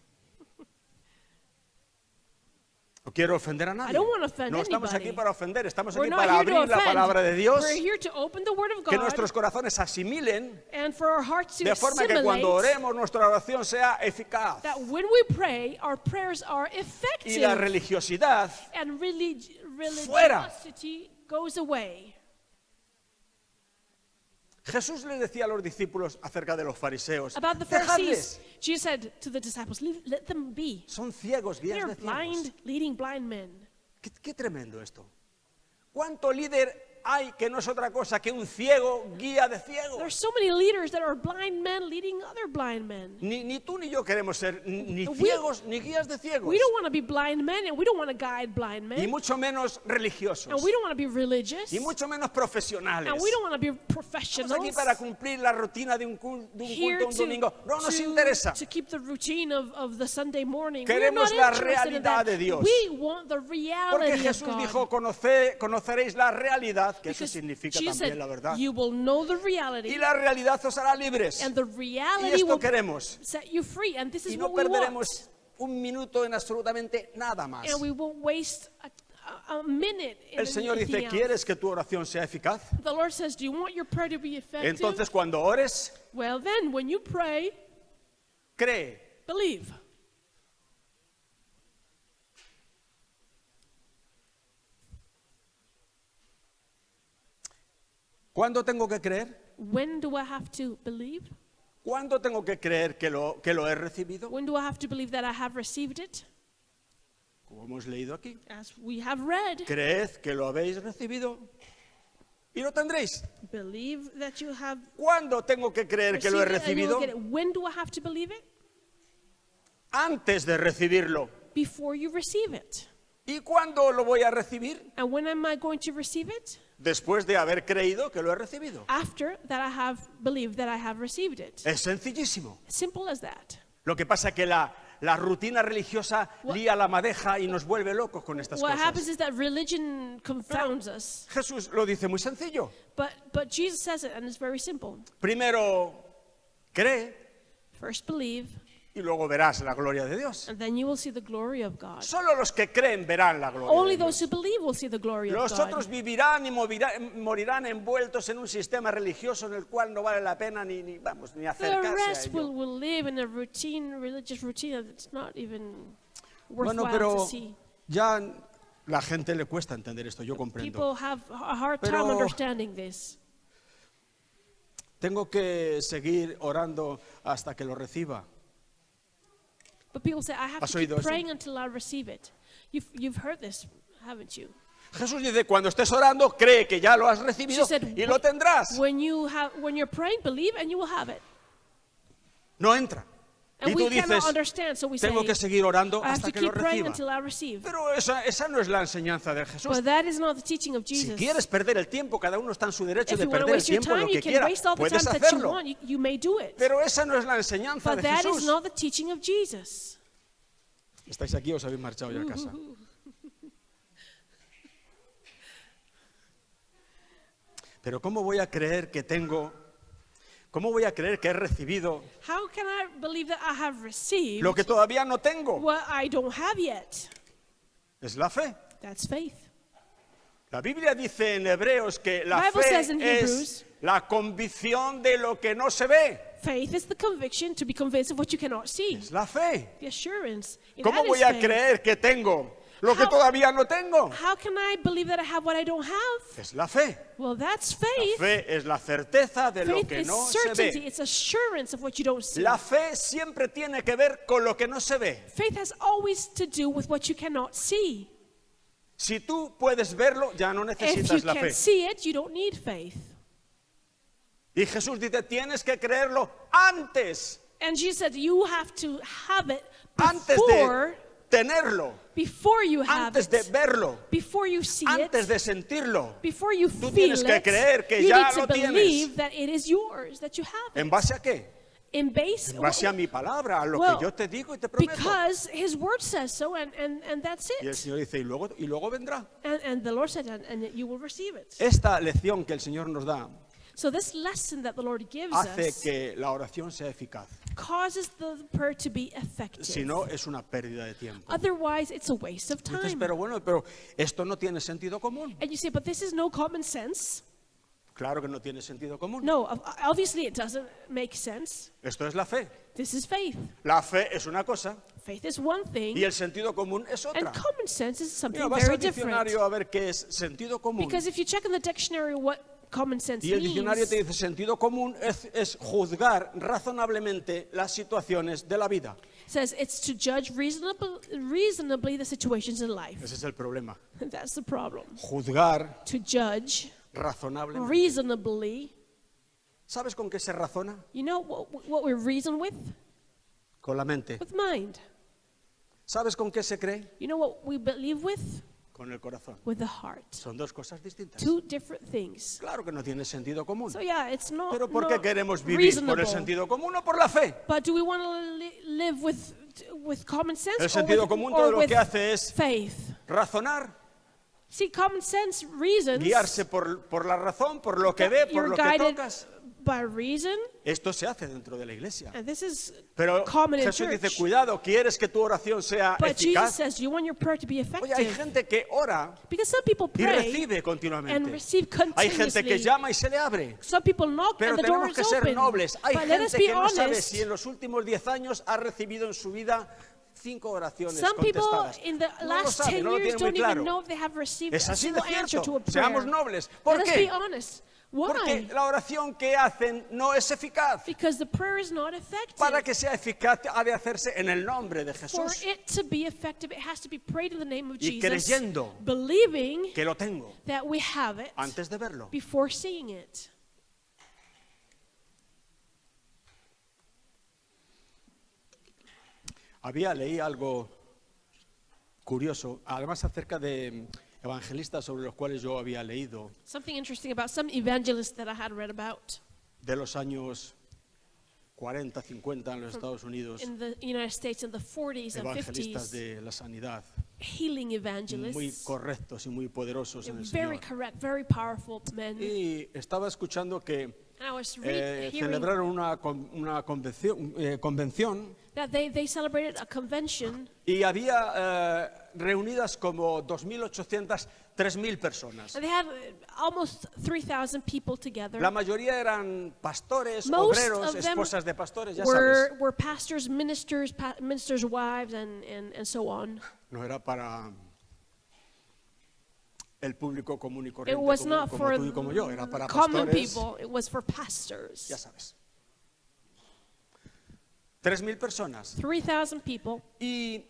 [SPEAKER 1] No quiero ofender a nadie.
[SPEAKER 2] I don't want to offend
[SPEAKER 1] No estamos
[SPEAKER 2] anybody.
[SPEAKER 1] aquí para ofender, estamos
[SPEAKER 2] We're
[SPEAKER 1] aquí
[SPEAKER 2] not
[SPEAKER 1] para
[SPEAKER 2] here to
[SPEAKER 1] abrir la
[SPEAKER 2] offend.
[SPEAKER 1] palabra de Dios,
[SPEAKER 2] We're here to open the Word of
[SPEAKER 1] que
[SPEAKER 2] God
[SPEAKER 1] nuestros corazones asimilen,
[SPEAKER 2] and for our hearts to
[SPEAKER 1] de forma que cuando
[SPEAKER 2] assimilate
[SPEAKER 1] oremos nuestra oración sea eficaz.
[SPEAKER 2] that when we pray, our prayers are
[SPEAKER 1] Y la
[SPEAKER 2] effective
[SPEAKER 1] religiosidad
[SPEAKER 2] and
[SPEAKER 1] Fuera.
[SPEAKER 2] religiosity goes away.
[SPEAKER 1] Jesús les decía a los discípulos acerca de los fariseos,
[SPEAKER 2] About the
[SPEAKER 1] dejadles,
[SPEAKER 2] Pharisees, Jesus said to the disciples, let them be.
[SPEAKER 1] son ciegos, guías
[SPEAKER 2] They're
[SPEAKER 1] de ciegos.
[SPEAKER 2] blind, leading blind men.
[SPEAKER 1] Qué tremendo esto. ¿Cuánto líder hay que no es otra cosa que un ciego guía de ciegos.
[SPEAKER 2] There's so many leaders that are blind men leading other blind men.
[SPEAKER 1] Ni tú ni yo queremos ser ni
[SPEAKER 2] We-
[SPEAKER 1] ciegos ni guías de ciegos.
[SPEAKER 2] We don't want to be blind men, and we don't want to guide blind
[SPEAKER 1] Y
[SPEAKER 2] men,
[SPEAKER 1] mucho menos religiosos.
[SPEAKER 2] and we don't want to be religious,
[SPEAKER 1] Y mucho menos profesionales.
[SPEAKER 2] and we don't want to be
[SPEAKER 1] Estamos aquí
[SPEAKER 2] professionals.
[SPEAKER 1] para cumplir la rutina de un
[SPEAKER 2] Here
[SPEAKER 1] culto un domingo. No nos interesa.
[SPEAKER 2] to keep the routine of the Sunday morning. We're
[SPEAKER 1] Queremos
[SPEAKER 2] not
[SPEAKER 1] la
[SPEAKER 2] interested in
[SPEAKER 1] realidad
[SPEAKER 2] that.
[SPEAKER 1] de Dios.
[SPEAKER 2] We want the
[SPEAKER 1] Porque
[SPEAKER 2] reality of
[SPEAKER 1] Jesús
[SPEAKER 2] God.
[SPEAKER 1] dijo, conoceréis la realidad, que eso
[SPEAKER 2] Because
[SPEAKER 1] significa
[SPEAKER 2] Jesus
[SPEAKER 1] también
[SPEAKER 2] said,
[SPEAKER 1] la verdad.
[SPEAKER 2] you will know the
[SPEAKER 1] Y
[SPEAKER 2] reality,
[SPEAKER 1] la realidad os hará libres.
[SPEAKER 2] and the
[SPEAKER 1] Y
[SPEAKER 2] reality
[SPEAKER 1] esto
[SPEAKER 2] will
[SPEAKER 1] queremos.
[SPEAKER 2] set you free. And this is
[SPEAKER 1] Y no
[SPEAKER 2] what we want.
[SPEAKER 1] perderemos un minuto en absolutamente nada más.
[SPEAKER 2] And we won't waste a minute in
[SPEAKER 1] El Señor dice,
[SPEAKER 2] anything else.
[SPEAKER 1] ¿quieres que tu oración sea eficaz?
[SPEAKER 2] The Lord says, do you want your prayer to be effective?
[SPEAKER 1] Entonces cuando ores,
[SPEAKER 2] Well then, when you pray,
[SPEAKER 1] cree.
[SPEAKER 2] believe.
[SPEAKER 1] ¿Cuándo tengo que creer?
[SPEAKER 2] When do I have to believe?
[SPEAKER 1] ¿Cuándo tengo que creer que lo he recibido?
[SPEAKER 2] When do I have to believe that I have received it?
[SPEAKER 1] Como hemos leído aquí.
[SPEAKER 2] As we have read,
[SPEAKER 1] Creed que lo habéis recibido y lo tendréis.
[SPEAKER 2] believe that you have
[SPEAKER 1] ¿Cuándo tengo que creer que lo he
[SPEAKER 2] received it and you will
[SPEAKER 1] recibido?
[SPEAKER 2] get it. When do I have to believe it?
[SPEAKER 1] Antes de recibirlo.
[SPEAKER 2] Before you receive it.
[SPEAKER 1] ¿Y cuándo lo voy a recibir?
[SPEAKER 2] And when am I going to receive it?
[SPEAKER 1] Después de haber creído que lo he recibido.
[SPEAKER 2] After that I have believed that I have received it.
[SPEAKER 1] Es sencillísimo.
[SPEAKER 2] Simple as that.
[SPEAKER 1] Lo que pasa es que la rutina religiosa lía la madeja y nos vuelve locos con estas
[SPEAKER 2] What happens
[SPEAKER 1] cosas.
[SPEAKER 2] is that religion confounds us.
[SPEAKER 1] Jesús lo dice muy sencillo.
[SPEAKER 2] But Jesus says it, and it's very simple.
[SPEAKER 1] Primero cree
[SPEAKER 2] First believe,
[SPEAKER 1] y luego verás la gloria de Dios.
[SPEAKER 2] and then you will see the glory of God.
[SPEAKER 1] Solo los que creen verán la gloria
[SPEAKER 2] Only
[SPEAKER 1] de
[SPEAKER 2] those
[SPEAKER 1] Dios.
[SPEAKER 2] who believe will see the glory of
[SPEAKER 1] Los otros
[SPEAKER 2] God.
[SPEAKER 1] vivirán y morirán envueltos en un sistema religioso en el cual no vale la pena ni
[SPEAKER 2] The
[SPEAKER 1] acercarse a
[SPEAKER 2] rest
[SPEAKER 1] ello.
[SPEAKER 2] will live in a religious routine that's not even
[SPEAKER 1] Bueno,
[SPEAKER 2] worthwhile
[SPEAKER 1] pero
[SPEAKER 2] to see.
[SPEAKER 1] ya la gente le cuesta entender esto, yo comprendo.
[SPEAKER 2] People have a hard
[SPEAKER 1] Pero-
[SPEAKER 2] time understanding this.
[SPEAKER 1] Tengo que seguir orando hasta que lo reciba.
[SPEAKER 2] But people say, I have
[SPEAKER 1] ¿Has
[SPEAKER 2] to keep
[SPEAKER 1] oído eso?
[SPEAKER 2] praying until I receive it. You've heard this, haven't you?
[SPEAKER 1] Jesús dice, cuando estés orando, cree que ya lo has recibido
[SPEAKER 2] She said,
[SPEAKER 1] y lo tendrás.
[SPEAKER 2] When you're praying, believe and you will have it.
[SPEAKER 1] No entra.
[SPEAKER 2] And
[SPEAKER 1] Y
[SPEAKER 2] we
[SPEAKER 1] tú
[SPEAKER 2] cannot
[SPEAKER 1] dices,
[SPEAKER 2] understand, so we say,
[SPEAKER 1] tengo que seguir orando
[SPEAKER 2] I have
[SPEAKER 1] hasta
[SPEAKER 2] to
[SPEAKER 1] que lo
[SPEAKER 2] keep praying
[SPEAKER 1] reciba.
[SPEAKER 2] until I receive.
[SPEAKER 1] Pero esa no es la enseñanza de Jesús.
[SPEAKER 2] But that is not the teaching of
[SPEAKER 1] Si
[SPEAKER 2] Jesus.
[SPEAKER 1] quieres perder el tiempo, cada uno está en su derecho
[SPEAKER 2] If
[SPEAKER 1] de
[SPEAKER 2] you want to
[SPEAKER 1] perder el
[SPEAKER 2] waste your
[SPEAKER 1] tiempo lo
[SPEAKER 2] time,
[SPEAKER 1] que
[SPEAKER 2] you can
[SPEAKER 1] quiera.
[SPEAKER 2] waste all the
[SPEAKER 1] Puedes
[SPEAKER 2] time that you
[SPEAKER 1] hacerlo.
[SPEAKER 2] want. You may do it.
[SPEAKER 1] Pero esa no es la enseñanza
[SPEAKER 2] But
[SPEAKER 1] de
[SPEAKER 2] that is
[SPEAKER 1] Jesús.
[SPEAKER 2] not the teaching of Jesus.
[SPEAKER 1] ¿Estáis aquí o os habéis marchado ya a casa? Pero ¿cómo voy a creer que tengo, cómo voy a creer que he recibido
[SPEAKER 2] How can I believe that I have received
[SPEAKER 1] lo que todavía no tengo?
[SPEAKER 2] what I don't have yet?
[SPEAKER 1] Es la fe.
[SPEAKER 2] That's faith.
[SPEAKER 1] La Biblia dice en Hebreos que la
[SPEAKER 2] Bible
[SPEAKER 1] fe
[SPEAKER 2] says in
[SPEAKER 1] es
[SPEAKER 2] Hebrews,
[SPEAKER 1] la convicción de lo que no se ve.
[SPEAKER 2] Faith is the conviction to be convinced of what you cannot see.
[SPEAKER 1] Es la fe.
[SPEAKER 2] The assurance.
[SPEAKER 1] ¿Cómo
[SPEAKER 2] That is
[SPEAKER 1] voy a
[SPEAKER 2] faith.
[SPEAKER 1] creer que tengo lo que
[SPEAKER 2] How-
[SPEAKER 1] todavía no tengo?
[SPEAKER 2] How can I believe that I have what I don't have?
[SPEAKER 1] Es la fe.
[SPEAKER 2] Well, that's
[SPEAKER 1] La
[SPEAKER 2] faith.
[SPEAKER 1] fe es la certeza de lo
[SPEAKER 2] Faith
[SPEAKER 1] que
[SPEAKER 2] is
[SPEAKER 1] no se
[SPEAKER 2] certainty.
[SPEAKER 1] ve.
[SPEAKER 2] It's assurance of what you don't see.
[SPEAKER 1] La fe siempre tiene que ver con lo que no se ve.
[SPEAKER 2] Faith has always to do with what you cannot see.
[SPEAKER 1] Si tú puedes verlo, ya no
[SPEAKER 2] If you
[SPEAKER 1] necesitas la
[SPEAKER 2] can
[SPEAKER 1] fe.
[SPEAKER 2] see it, you don't need faith.
[SPEAKER 1] Y Jesús dice, tienes que creerlo antes,
[SPEAKER 2] And Jesus said you have to have it
[SPEAKER 1] antes
[SPEAKER 2] before,
[SPEAKER 1] de tenerlo,
[SPEAKER 2] before you have
[SPEAKER 1] antes de
[SPEAKER 2] it,
[SPEAKER 1] verlo,
[SPEAKER 2] before you see
[SPEAKER 1] antes
[SPEAKER 2] it,
[SPEAKER 1] de sentirlo.
[SPEAKER 2] before you
[SPEAKER 1] Tú
[SPEAKER 2] feel
[SPEAKER 1] tienes que
[SPEAKER 2] it.
[SPEAKER 1] creer que
[SPEAKER 2] You
[SPEAKER 1] ya
[SPEAKER 2] need to
[SPEAKER 1] lo tienes.
[SPEAKER 2] believe that it is yours, that you have
[SPEAKER 1] ¿En
[SPEAKER 2] it.
[SPEAKER 1] base a qué?
[SPEAKER 2] In base,
[SPEAKER 1] En base a mi palabra, a lo
[SPEAKER 2] well,
[SPEAKER 1] que yo te digo y te prometo.
[SPEAKER 2] because His Word says so, and that's
[SPEAKER 1] Y el
[SPEAKER 2] it.
[SPEAKER 1] Señor dice, y luego vendrá.
[SPEAKER 2] And the Lord said, and you will receive it.
[SPEAKER 1] Esta lección que el Señor nos da
[SPEAKER 2] So this lesson that the Lord gives
[SPEAKER 1] hace
[SPEAKER 2] us
[SPEAKER 1] que la oración sea eficaz.
[SPEAKER 2] causes the prayer to be effective.
[SPEAKER 1] Si no, es una pérdida de tiempo.
[SPEAKER 2] Otherwise, it's a waste of
[SPEAKER 1] Y dices,
[SPEAKER 2] time.
[SPEAKER 1] pero esto no tiene sentido común.
[SPEAKER 2] And you say, but this is no common sense.
[SPEAKER 1] Claro que no tiene sentido común.
[SPEAKER 2] No, obviously it doesn't make sense.
[SPEAKER 1] Esto es la fe.
[SPEAKER 2] This is faith.
[SPEAKER 1] La fe es una cosa
[SPEAKER 2] Faith is one thing,
[SPEAKER 1] y el sentido común es
[SPEAKER 2] and
[SPEAKER 1] otra.
[SPEAKER 2] common sense is something
[SPEAKER 1] Mira, vas
[SPEAKER 2] very
[SPEAKER 1] al
[SPEAKER 2] different.
[SPEAKER 1] diccionario a ver qué es sentido común.
[SPEAKER 2] Because if you check in the dictionary what common sense
[SPEAKER 1] Y el diccionario
[SPEAKER 2] means,
[SPEAKER 1] te dice sentido común es juzgar razonablemente las situaciones de la vida.
[SPEAKER 2] says it's to judge reasonably the situations in life.
[SPEAKER 1] Ese es el problema.
[SPEAKER 2] That's the problem.
[SPEAKER 1] Juzgar
[SPEAKER 2] To judge
[SPEAKER 1] razonablemente.
[SPEAKER 2] reasonably.
[SPEAKER 1] ¿Sabes con qué se razona?
[SPEAKER 2] You know what we reason with?
[SPEAKER 1] Con la mente.
[SPEAKER 2] With mind.
[SPEAKER 1] ¿Sabes con qué se cree?
[SPEAKER 2] You know what we believe with?
[SPEAKER 1] Con el corazón.
[SPEAKER 2] With the heart.
[SPEAKER 1] Son dos cosas distintas.
[SPEAKER 2] Two different things.
[SPEAKER 1] Claro que no tiene sentido común.
[SPEAKER 2] So yeah, it's not,
[SPEAKER 1] Pero ¿por qué
[SPEAKER 2] not
[SPEAKER 1] queremos vivir por el
[SPEAKER 2] reasonable.
[SPEAKER 1] sentido común o por la fe?
[SPEAKER 2] But do we want to live with common sense
[SPEAKER 1] El
[SPEAKER 2] or
[SPEAKER 1] sentido
[SPEAKER 2] with,
[SPEAKER 1] común
[SPEAKER 2] or
[SPEAKER 1] todo lo
[SPEAKER 2] with
[SPEAKER 1] que hace es
[SPEAKER 2] faith?
[SPEAKER 1] razonar,
[SPEAKER 2] See, common sense reasons
[SPEAKER 1] guiarse por la razón, por lo que ve, por
[SPEAKER 2] you're
[SPEAKER 1] lo que
[SPEAKER 2] guided
[SPEAKER 1] tocas.
[SPEAKER 2] by reason,
[SPEAKER 1] Esto se hace dentro de la iglesia.
[SPEAKER 2] and this is
[SPEAKER 1] Pero
[SPEAKER 2] common in
[SPEAKER 1] Jesús dice,
[SPEAKER 2] church.
[SPEAKER 1] cuidado, ¿quieres que tu oración sea
[SPEAKER 2] But Jesus
[SPEAKER 1] eficaz?
[SPEAKER 2] says, do you want your prayer to be
[SPEAKER 1] Oye, hay
[SPEAKER 2] effective?
[SPEAKER 1] gente que ora
[SPEAKER 2] Because some people
[SPEAKER 1] y
[SPEAKER 2] pray
[SPEAKER 1] recibe
[SPEAKER 2] and
[SPEAKER 1] continuamente.
[SPEAKER 2] receive
[SPEAKER 1] Hay gente que
[SPEAKER 2] continuously.
[SPEAKER 1] llama y se le abre.
[SPEAKER 2] Some people knock
[SPEAKER 1] Pero
[SPEAKER 2] and the door
[SPEAKER 1] tenemos
[SPEAKER 2] is
[SPEAKER 1] que ser
[SPEAKER 2] open.
[SPEAKER 1] nobles. Hay
[SPEAKER 2] But let us
[SPEAKER 1] gente
[SPEAKER 2] be
[SPEAKER 1] que no sabe
[SPEAKER 2] honest.
[SPEAKER 1] si en los últimos 10 años ha recibido en su vida 5 oraciones
[SPEAKER 2] Some people
[SPEAKER 1] contestadas.
[SPEAKER 2] in the
[SPEAKER 1] No lo
[SPEAKER 2] last
[SPEAKER 1] sabe,
[SPEAKER 2] 10
[SPEAKER 1] no lo
[SPEAKER 2] years
[SPEAKER 1] tiene muy
[SPEAKER 2] don't even
[SPEAKER 1] claro.
[SPEAKER 2] know if they have received
[SPEAKER 1] Es
[SPEAKER 2] a
[SPEAKER 1] así de
[SPEAKER 2] single answer to a
[SPEAKER 1] cierto.
[SPEAKER 2] prayer.
[SPEAKER 1] Seamos nobles. ¿Por
[SPEAKER 2] Let us be
[SPEAKER 1] qué?
[SPEAKER 2] honest.
[SPEAKER 1] Porque
[SPEAKER 2] Why?
[SPEAKER 1] la oración que hacen no es eficaz.
[SPEAKER 2] Because the prayer is not effective.
[SPEAKER 1] Para que sea eficaz ha de hacerse en el nombre de
[SPEAKER 2] For
[SPEAKER 1] Jesús,
[SPEAKER 2] it to be effective, it has to be prayed in the name of
[SPEAKER 1] y
[SPEAKER 2] Jesus,
[SPEAKER 1] creyendo
[SPEAKER 2] believing
[SPEAKER 1] que lo tengo
[SPEAKER 2] that we have it
[SPEAKER 1] antes de verlo.
[SPEAKER 2] before seeing it.
[SPEAKER 1] Leí algo curioso, además acerca de evangelistas sobre los cuales yo había leído
[SPEAKER 2] Something interesting about some evangelists that I had read about
[SPEAKER 1] de los años 40, 50 en los Estados Unidos,
[SPEAKER 2] in the United States in the 40s and
[SPEAKER 1] evangelistas
[SPEAKER 2] 50s,
[SPEAKER 1] de la sanidad,
[SPEAKER 2] healing
[SPEAKER 1] muy
[SPEAKER 2] evangelists,
[SPEAKER 1] correctos y muy poderosos en el
[SPEAKER 2] very
[SPEAKER 1] Señor.
[SPEAKER 2] correct, very powerful men.
[SPEAKER 1] Y estaba escuchando que
[SPEAKER 2] And I was hearing
[SPEAKER 1] celebraron una convención
[SPEAKER 2] that they celebrated a convention,
[SPEAKER 1] y había reunidas como 2.800, 3.000 personas.
[SPEAKER 2] and they had almost 3,000 people together.
[SPEAKER 1] La mayoría eran pastores,
[SPEAKER 2] Most
[SPEAKER 1] obreros,
[SPEAKER 2] of them
[SPEAKER 1] esposas de pastores, ya sabes.
[SPEAKER 2] were pastors, ministers' wives, and so on.
[SPEAKER 1] No era para el público común y
[SPEAKER 2] It
[SPEAKER 1] corriente
[SPEAKER 2] was
[SPEAKER 1] como,
[SPEAKER 2] not
[SPEAKER 1] como
[SPEAKER 2] for
[SPEAKER 1] tú y como yo, era para
[SPEAKER 2] common
[SPEAKER 1] pastores,
[SPEAKER 2] people, it was for pastors.
[SPEAKER 1] ya sabes. 3.000 personas.
[SPEAKER 2] 3,000 people.
[SPEAKER 1] Y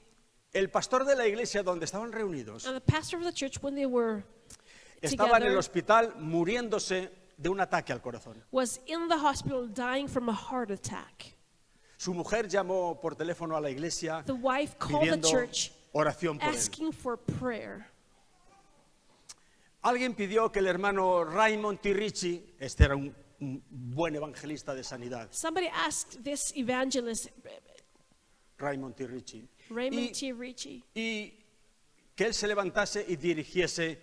[SPEAKER 1] el pastor de la iglesia donde estaban reunidos
[SPEAKER 2] And the pastor of the church, when they were
[SPEAKER 1] estaba en el
[SPEAKER 2] together,
[SPEAKER 1] hospital muriéndose de un ataque al corazón.
[SPEAKER 2] was in the hospital dying from a heart attack.
[SPEAKER 1] Su mujer llamó por teléfono a la iglesia
[SPEAKER 2] The wife called the
[SPEAKER 1] pidiendo
[SPEAKER 2] church,
[SPEAKER 1] oración por él.
[SPEAKER 2] asking for prayer.
[SPEAKER 1] Alguien pidió que el hermano Raymond T. Ritchie, este era un buen evangelista de sanidad,
[SPEAKER 2] Somebody asked this evangelist,
[SPEAKER 1] Raymond T. Ritchie,
[SPEAKER 2] Raymond T. Ritchie,
[SPEAKER 1] y que él se levantase y dirigiese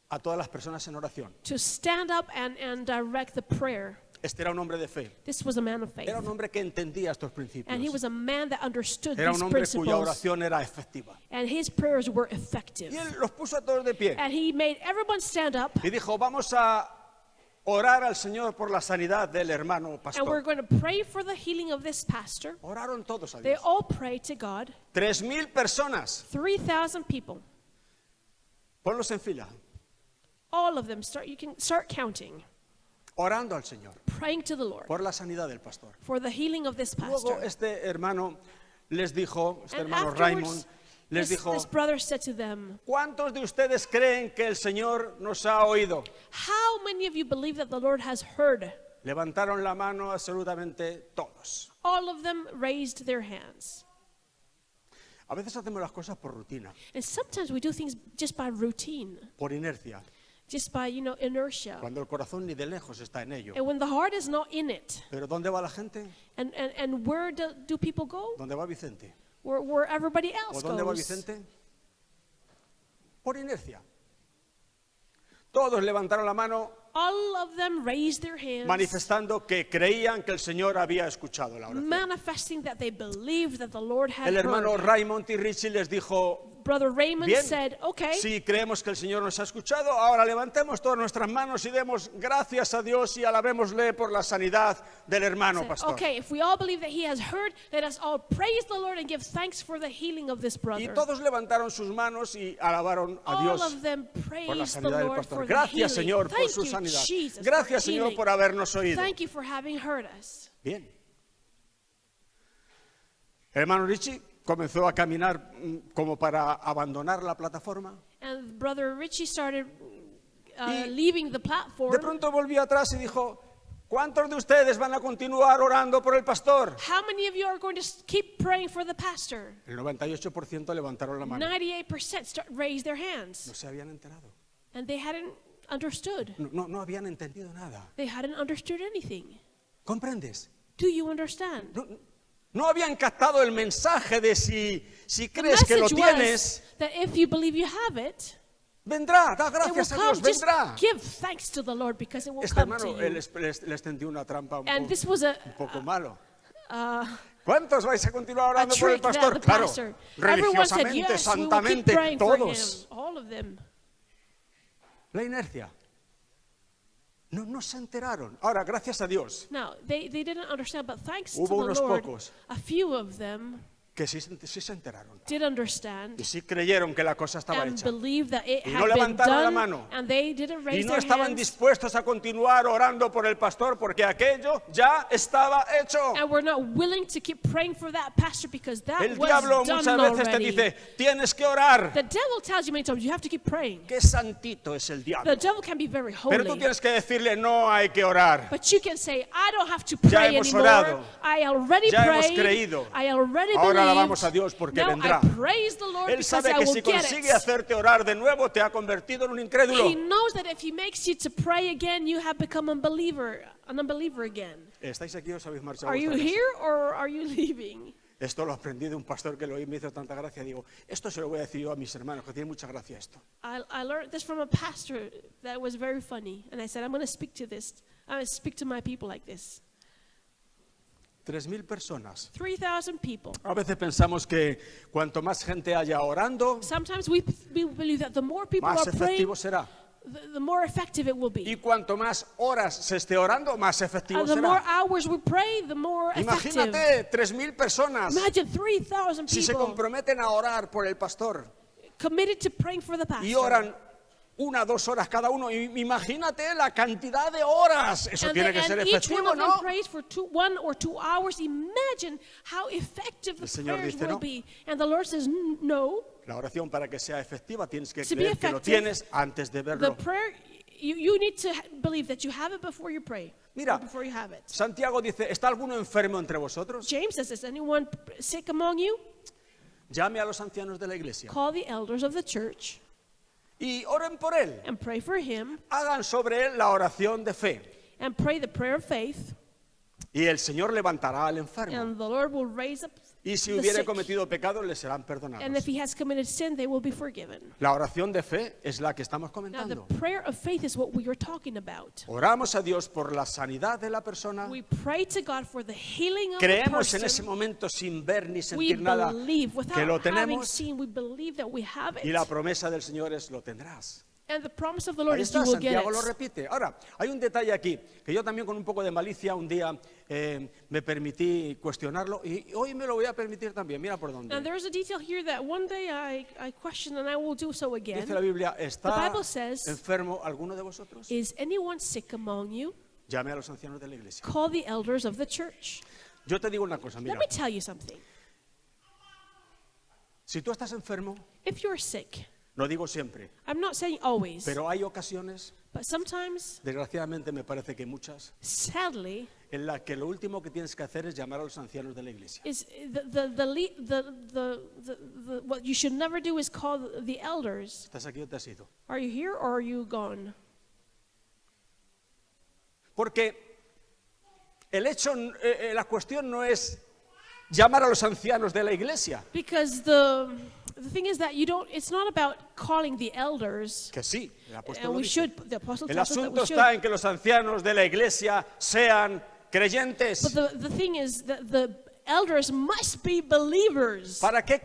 [SPEAKER 1] a todas las personas en oración.
[SPEAKER 2] to stand up and direct the prayer.
[SPEAKER 1] Este era un hombre de fe,
[SPEAKER 2] This was a man of faith.
[SPEAKER 1] era un hombre que entendía estos
[SPEAKER 2] And he
[SPEAKER 1] principios,
[SPEAKER 2] was a man that understood
[SPEAKER 1] era
[SPEAKER 2] these
[SPEAKER 1] un hombre cuya
[SPEAKER 2] principles.
[SPEAKER 1] oración era efectiva.
[SPEAKER 2] And his prayers were effective.
[SPEAKER 1] Y él los puso a todos de pie
[SPEAKER 2] And he made everyone stand up.
[SPEAKER 1] y dijo, vamos a orar al Señor por la sanidad del hermano
[SPEAKER 2] And we're
[SPEAKER 1] pastor.
[SPEAKER 2] going to pray for the healing of this pastor.
[SPEAKER 1] Oraron todos a
[SPEAKER 2] They
[SPEAKER 1] Dios.
[SPEAKER 2] all prayed to God.
[SPEAKER 1] 3.000 personas,
[SPEAKER 2] 3,000 people.
[SPEAKER 1] ponlos en fila,
[SPEAKER 2] All of them. You can start counting.
[SPEAKER 1] orando al Señor
[SPEAKER 2] Praying to the Lord
[SPEAKER 1] por la sanidad del pastor.
[SPEAKER 2] for the healing of this
[SPEAKER 1] Luego
[SPEAKER 2] pastor.
[SPEAKER 1] este hermano les dijo, este
[SPEAKER 2] And
[SPEAKER 1] hermano
[SPEAKER 2] afterwards,
[SPEAKER 1] Raymond, les
[SPEAKER 2] this
[SPEAKER 1] dijo,
[SPEAKER 2] brother said to them,
[SPEAKER 1] ¿cuántos de ustedes creen que el Señor nos ha oído?
[SPEAKER 2] how many of you believe that the Lord has heard?
[SPEAKER 1] Levantaron la mano absolutamente todos.
[SPEAKER 2] All of them raised their hands.
[SPEAKER 1] A veces hacemos las cosas por rutina,
[SPEAKER 2] And sometimes we do things just by routine,
[SPEAKER 1] por inercia,
[SPEAKER 2] just by, inertia.
[SPEAKER 1] cuando el corazón ni de lejos está en ello.
[SPEAKER 2] And when the heart is not in it,
[SPEAKER 1] Pero ¿dónde va la gente?
[SPEAKER 2] and where do people go?
[SPEAKER 1] ¿Dónde va Vicente?
[SPEAKER 2] Where everybody
[SPEAKER 1] ¿O
[SPEAKER 2] else
[SPEAKER 1] dónde va
[SPEAKER 2] goes.
[SPEAKER 1] Vicente? Por inercia. Todos levantaron la mano
[SPEAKER 2] All of them raised their hands,
[SPEAKER 1] manifestando que creían que el Señor había escuchado la oración.
[SPEAKER 2] manifesting that they believed that the Lord had
[SPEAKER 1] El hermano
[SPEAKER 2] heard.
[SPEAKER 1] Raymond T. Ritchie les dijo,
[SPEAKER 2] Brother Raymond
[SPEAKER 1] bien,
[SPEAKER 2] said, okay,
[SPEAKER 1] si creemos que el Señor nos ha escuchado, ahora levantemos todas nuestras manos y demos gracias a Dios y alabémosle por la sanidad del hermano
[SPEAKER 2] said,
[SPEAKER 1] pastor.
[SPEAKER 2] okay, if we all believe that he has heard, let us all praise the Lord and give thanks for the healing of this
[SPEAKER 1] Y
[SPEAKER 2] brother.
[SPEAKER 1] todos levantaron sus manos y alabaron a
[SPEAKER 2] All
[SPEAKER 1] Dios
[SPEAKER 2] of them
[SPEAKER 1] por la
[SPEAKER 2] praised the
[SPEAKER 1] sanidad del
[SPEAKER 2] Lord
[SPEAKER 1] pastor.
[SPEAKER 2] for the
[SPEAKER 1] Gracias,
[SPEAKER 2] healing.
[SPEAKER 1] Señor, por
[SPEAKER 2] Thank
[SPEAKER 1] su
[SPEAKER 2] you,
[SPEAKER 1] sanidad.
[SPEAKER 2] Jesus,
[SPEAKER 1] Gracias,
[SPEAKER 2] for
[SPEAKER 1] Señor,
[SPEAKER 2] healing.
[SPEAKER 1] por habernos oído.
[SPEAKER 2] Thank you for having heard us.
[SPEAKER 1] Bien. El hermano Richie comenzó a caminar como para abandonar la plataforma
[SPEAKER 2] And Brother Richie started leaving the
[SPEAKER 1] De
[SPEAKER 2] platform,
[SPEAKER 1] pronto volvió atrás y dijo, ¿cuántos de ustedes van a continuar orando por el pastor?
[SPEAKER 2] how many of you are going to keep praying for the pastor?
[SPEAKER 1] El 98% levantaron la mano.
[SPEAKER 2] 98% raised their hands,
[SPEAKER 1] No se habían enterado.
[SPEAKER 2] and they hadn't understood.
[SPEAKER 1] No habían entendido nada.
[SPEAKER 2] They hadn't understood anything.
[SPEAKER 1] ¿Comprendes?
[SPEAKER 2] Do you understand?
[SPEAKER 1] No habían captado el mensaje de si
[SPEAKER 2] The
[SPEAKER 1] crees que lo
[SPEAKER 2] message
[SPEAKER 1] tienes,
[SPEAKER 2] was that if you believe you have it,
[SPEAKER 1] vendrá. Da
[SPEAKER 2] it will
[SPEAKER 1] gracias a
[SPEAKER 2] come.
[SPEAKER 1] Dios,
[SPEAKER 2] Just
[SPEAKER 1] vendrá.
[SPEAKER 2] give thanks to the Lord because it will
[SPEAKER 1] Este
[SPEAKER 2] come to
[SPEAKER 1] hermano él
[SPEAKER 2] you.
[SPEAKER 1] les tendió una trampa un
[SPEAKER 2] And this was
[SPEAKER 1] un poco malo.
[SPEAKER 2] uh,
[SPEAKER 1] ¿Cuántos vais a continuar
[SPEAKER 2] a
[SPEAKER 1] orando por el
[SPEAKER 2] trick that
[SPEAKER 1] pastor?
[SPEAKER 2] the
[SPEAKER 1] Claro,
[SPEAKER 2] pastor. Everyone said
[SPEAKER 1] religiosamente,
[SPEAKER 2] yes, we will keep
[SPEAKER 1] santamente,
[SPEAKER 2] praying for him.
[SPEAKER 1] todos.
[SPEAKER 2] All of them.
[SPEAKER 1] La inercia. No se enteraron. Ahora, gracias a Dios,
[SPEAKER 2] Now, they didn't understand, but thanks to
[SPEAKER 1] Hubo
[SPEAKER 2] the
[SPEAKER 1] unos
[SPEAKER 2] Lord,
[SPEAKER 1] pocos.
[SPEAKER 2] a few of them
[SPEAKER 1] que sí se enteraron.
[SPEAKER 2] did understand
[SPEAKER 1] Y sí creyeron que la cosa estaba
[SPEAKER 2] and
[SPEAKER 1] hecha.
[SPEAKER 2] believed that it
[SPEAKER 1] Y
[SPEAKER 2] had
[SPEAKER 1] no
[SPEAKER 2] been
[SPEAKER 1] levantaron la
[SPEAKER 2] done,
[SPEAKER 1] mano.
[SPEAKER 2] and they didn't
[SPEAKER 1] Y
[SPEAKER 2] raise
[SPEAKER 1] no
[SPEAKER 2] their
[SPEAKER 1] estaban
[SPEAKER 2] hands,
[SPEAKER 1] dispuestos a continuar orando por el pastor porque aquello ya estaba hecho.
[SPEAKER 2] and were not willing to keep praying for that pastor because that
[SPEAKER 1] El
[SPEAKER 2] was
[SPEAKER 1] diablo
[SPEAKER 2] done
[SPEAKER 1] muchas veces te
[SPEAKER 2] already.
[SPEAKER 1] dice, tienes que orar.
[SPEAKER 2] The devil tells you many times you have to keep praying.
[SPEAKER 1] Qué santito es el diablo.
[SPEAKER 2] The devil can be very
[SPEAKER 1] Pero tú
[SPEAKER 2] holy,
[SPEAKER 1] tienes que decirle, no hay que orar.
[SPEAKER 2] but you can say, I don't have to
[SPEAKER 1] Ya
[SPEAKER 2] pray
[SPEAKER 1] hemos
[SPEAKER 2] anymore.
[SPEAKER 1] orado.
[SPEAKER 2] I already
[SPEAKER 1] Ya hemos
[SPEAKER 2] prayed.
[SPEAKER 1] creído.
[SPEAKER 2] I already
[SPEAKER 1] Ahora
[SPEAKER 2] believed.
[SPEAKER 1] alabamos a Dios porque
[SPEAKER 2] Now
[SPEAKER 1] vendrá.
[SPEAKER 2] I praise the Lord
[SPEAKER 1] Él
[SPEAKER 2] because
[SPEAKER 1] sabe
[SPEAKER 2] I
[SPEAKER 1] que
[SPEAKER 2] will
[SPEAKER 1] si
[SPEAKER 2] get
[SPEAKER 1] consigue
[SPEAKER 2] it.
[SPEAKER 1] hacerte orar de nuevo, te ha convertido en un incrédulo.
[SPEAKER 2] He knows that if he makes you to pray again, you have become an unbeliever again.
[SPEAKER 1] ¿Estáis aquí o os habéis marchado? a
[SPEAKER 2] Are you
[SPEAKER 1] vuestra casa?
[SPEAKER 2] here or are you leaving?
[SPEAKER 1] Esto lo aprendí de un pastor que lo oí y me hizo tanta gracia. Digo, esto se lo voy a decir yo a mis hermanos, que tiene mucha gracia esto.
[SPEAKER 2] I learned this from a pastor that was very funny, and I said, I'm going to speak to this. I'm going to speak to my people like this.
[SPEAKER 1] 3.000 personas.
[SPEAKER 2] 3,000 people.
[SPEAKER 1] A veces pensamos que cuanto más gente haya orando,
[SPEAKER 2] Sometimes we believe that the more people
[SPEAKER 1] más
[SPEAKER 2] are praying,
[SPEAKER 1] efectivo será.
[SPEAKER 2] the more effective it will be.
[SPEAKER 1] Y cuanto más horas se esté orando, más efectivo
[SPEAKER 2] The more
[SPEAKER 1] será.
[SPEAKER 2] hours we pray, the more effective.
[SPEAKER 1] Imagínate 3.000 personas
[SPEAKER 2] Imagine 3,000
[SPEAKER 1] si se
[SPEAKER 2] people
[SPEAKER 1] comprometen a orar por el pastor
[SPEAKER 2] committed to praying for the
[SPEAKER 1] y
[SPEAKER 2] pastor.
[SPEAKER 1] oran 1 o 2 horas cada uno. Y imagínate la cantidad de horas. Eso tiene que ser
[SPEAKER 2] And each one
[SPEAKER 1] efectivo,
[SPEAKER 2] of them
[SPEAKER 1] ¿no?
[SPEAKER 2] prays for 1 or 2 hours. Imagine how effective the
[SPEAKER 1] El Señor
[SPEAKER 2] prayers
[SPEAKER 1] dice,
[SPEAKER 2] will
[SPEAKER 1] "No."
[SPEAKER 2] be. And the Lord says, no.
[SPEAKER 1] La oración para que sea efectiva tienes que
[SPEAKER 2] To be
[SPEAKER 1] creer que lo
[SPEAKER 2] effective,
[SPEAKER 1] tienes antes de
[SPEAKER 2] The
[SPEAKER 1] verlo.
[SPEAKER 2] prayer, you need to believe that you have it before you pray.
[SPEAKER 1] Mira.
[SPEAKER 2] Or before you have it.
[SPEAKER 1] Santiago dice, ¿está alguno enfermo entre vosotros?
[SPEAKER 2] James says, is anyone sick among you?
[SPEAKER 1] Llame a los ancianos de la iglesia
[SPEAKER 2] Call the elders of the church
[SPEAKER 1] y oren por él.
[SPEAKER 2] and pray for him
[SPEAKER 1] Hagan sobre él la oración de fe.
[SPEAKER 2] and pray the prayer of faith,
[SPEAKER 1] Y el Señor levantará al enfermo.
[SPEAKER 2] and the Lord will raise up
[SPEAKER 1] Y si
[SPEAKER 2] the
[SPEAKER 1] hubiere
[SPEAKER 2] sick.
[SPEAKER 1] cometido pecados, le serán
[SPEAKER 2] And
[SPEAKER 1] perdonados.
[SPEAKER 2] if he has committed sin, they will be forgiven.
[SPEAKER 1] La oración de fe es la que estamos
[SPEAKER 2] Now, the
[SPEAKER 1] comentando.
[SPEAKER 2] prayer of faith is what we are talking about.
[SPEAKER 1] Oramos a Dios por la sanidad de la persona.
[SPEAKER 2] We pray to God for the healing of the
[SPEAKER 1] Creemos en ese
[SPEAKER 2] person.
[SPEAKER 1] momento sin ver ni
[SPEAKER 2] We
[SPEAKER 1] sentir nada
[SPEAKER 2] believe,
[SPEAKER 1] que
[SPEAKER 2] without
[SPEAKER 1] lo
[SPEAKER 2] having
[SPEAKER 1] tenemos.
[SPEAKER 2] seen, we believe that we have
[SPEAKER 1] Y la
[SPEAKER 2] it.
[SPEAKER 1] promesa del Señor es lo tendrás.
[SPEAKER 2] And the promise of the Lord
[SPEAKER 1] Ahí
[SPEAKER 2] is you
[SPEAKER 1] está,
[SPEAKER 2] will get
[SPEAKER 1] Santiago lo
[SPEAKER 2] it.
[SPEAKER 1] repite. Ahora, hay un detalle aquí, que yo también con un poco de malicia un día me permití cuestionarlo y hoy me lo voy a permitir también. Mira por
[SPEAKER 2] And
[SPEAKER 1] dónde.
[SPEAKER 2] there is a detail here that one day I question and I will do so
[SPEAKER 1] Dice la
[SPEAKER 2] again.
[SPEAKER 1] Biblia,
[SPEAKER 2] The
[SPEAKER 1] ¿está
[SPEAKER 2] Bible says,
[SPEAKER 1] enfermo alguno de vosotros?
[SPEAKER 2] is anyone sick among you?
[SPEAKER 1] Llame a los ancianos de la iglesia.
[SPEAKER 2] Call the elders of the church.
[SPEAKER 1] Yo te digo una cosa, mira,
[SPEAKER 2] Let me tell you something.
[SPEAKER 1] si tú estás enfermo,
[SPEAKER 2] If you're sick,
[SPEAKER 1] no digo siempre,
[SPEAKER 2] I'm not saying always,
[SPEAKER 1] pero hay ocasiones,
[SPEAKER 2] but sometimes,
[SPEAKER 1] desgraciadamente me parece que muchas,
[SPEAKER 2] sadly,
[SPEAKER 1] en las que lo último que tienes que hacer es llamar a los ancianos de la iglesia.
[SPEAKER 2] is what you should never do is call the elders.
[SPEAKER 1] ¿Estás aquí o te has ido?
[SPEAKER 2] Are you here or are you gone?
[SPEAKER 1] Porque el hecho, la cuestión no es llamar a los ancianos de la iglesia,
[SPEAKER 2] Because the thing is that you don't. It's not about calling the elders.
[SPEAKER 1] que sí, el apóstol
[SPEAKER 2] And
[SPEAKER 1] lo
[SPEAKER 2] we
[SPEAKER 1] dice.
[SPEAKER 2] should. The apostle
[SPEAKER 1] El
[SPEAKER 2] tells us that
[SPEAKER 1] asunto
[SPEAKER 2] we should.
[SPEAKER 1] está en que los ancianos de la iglesia sean creyentes.
[SPEAKER 2] But the thing is that the elders must be believers.
[SPEAKER 1] ¿Para qué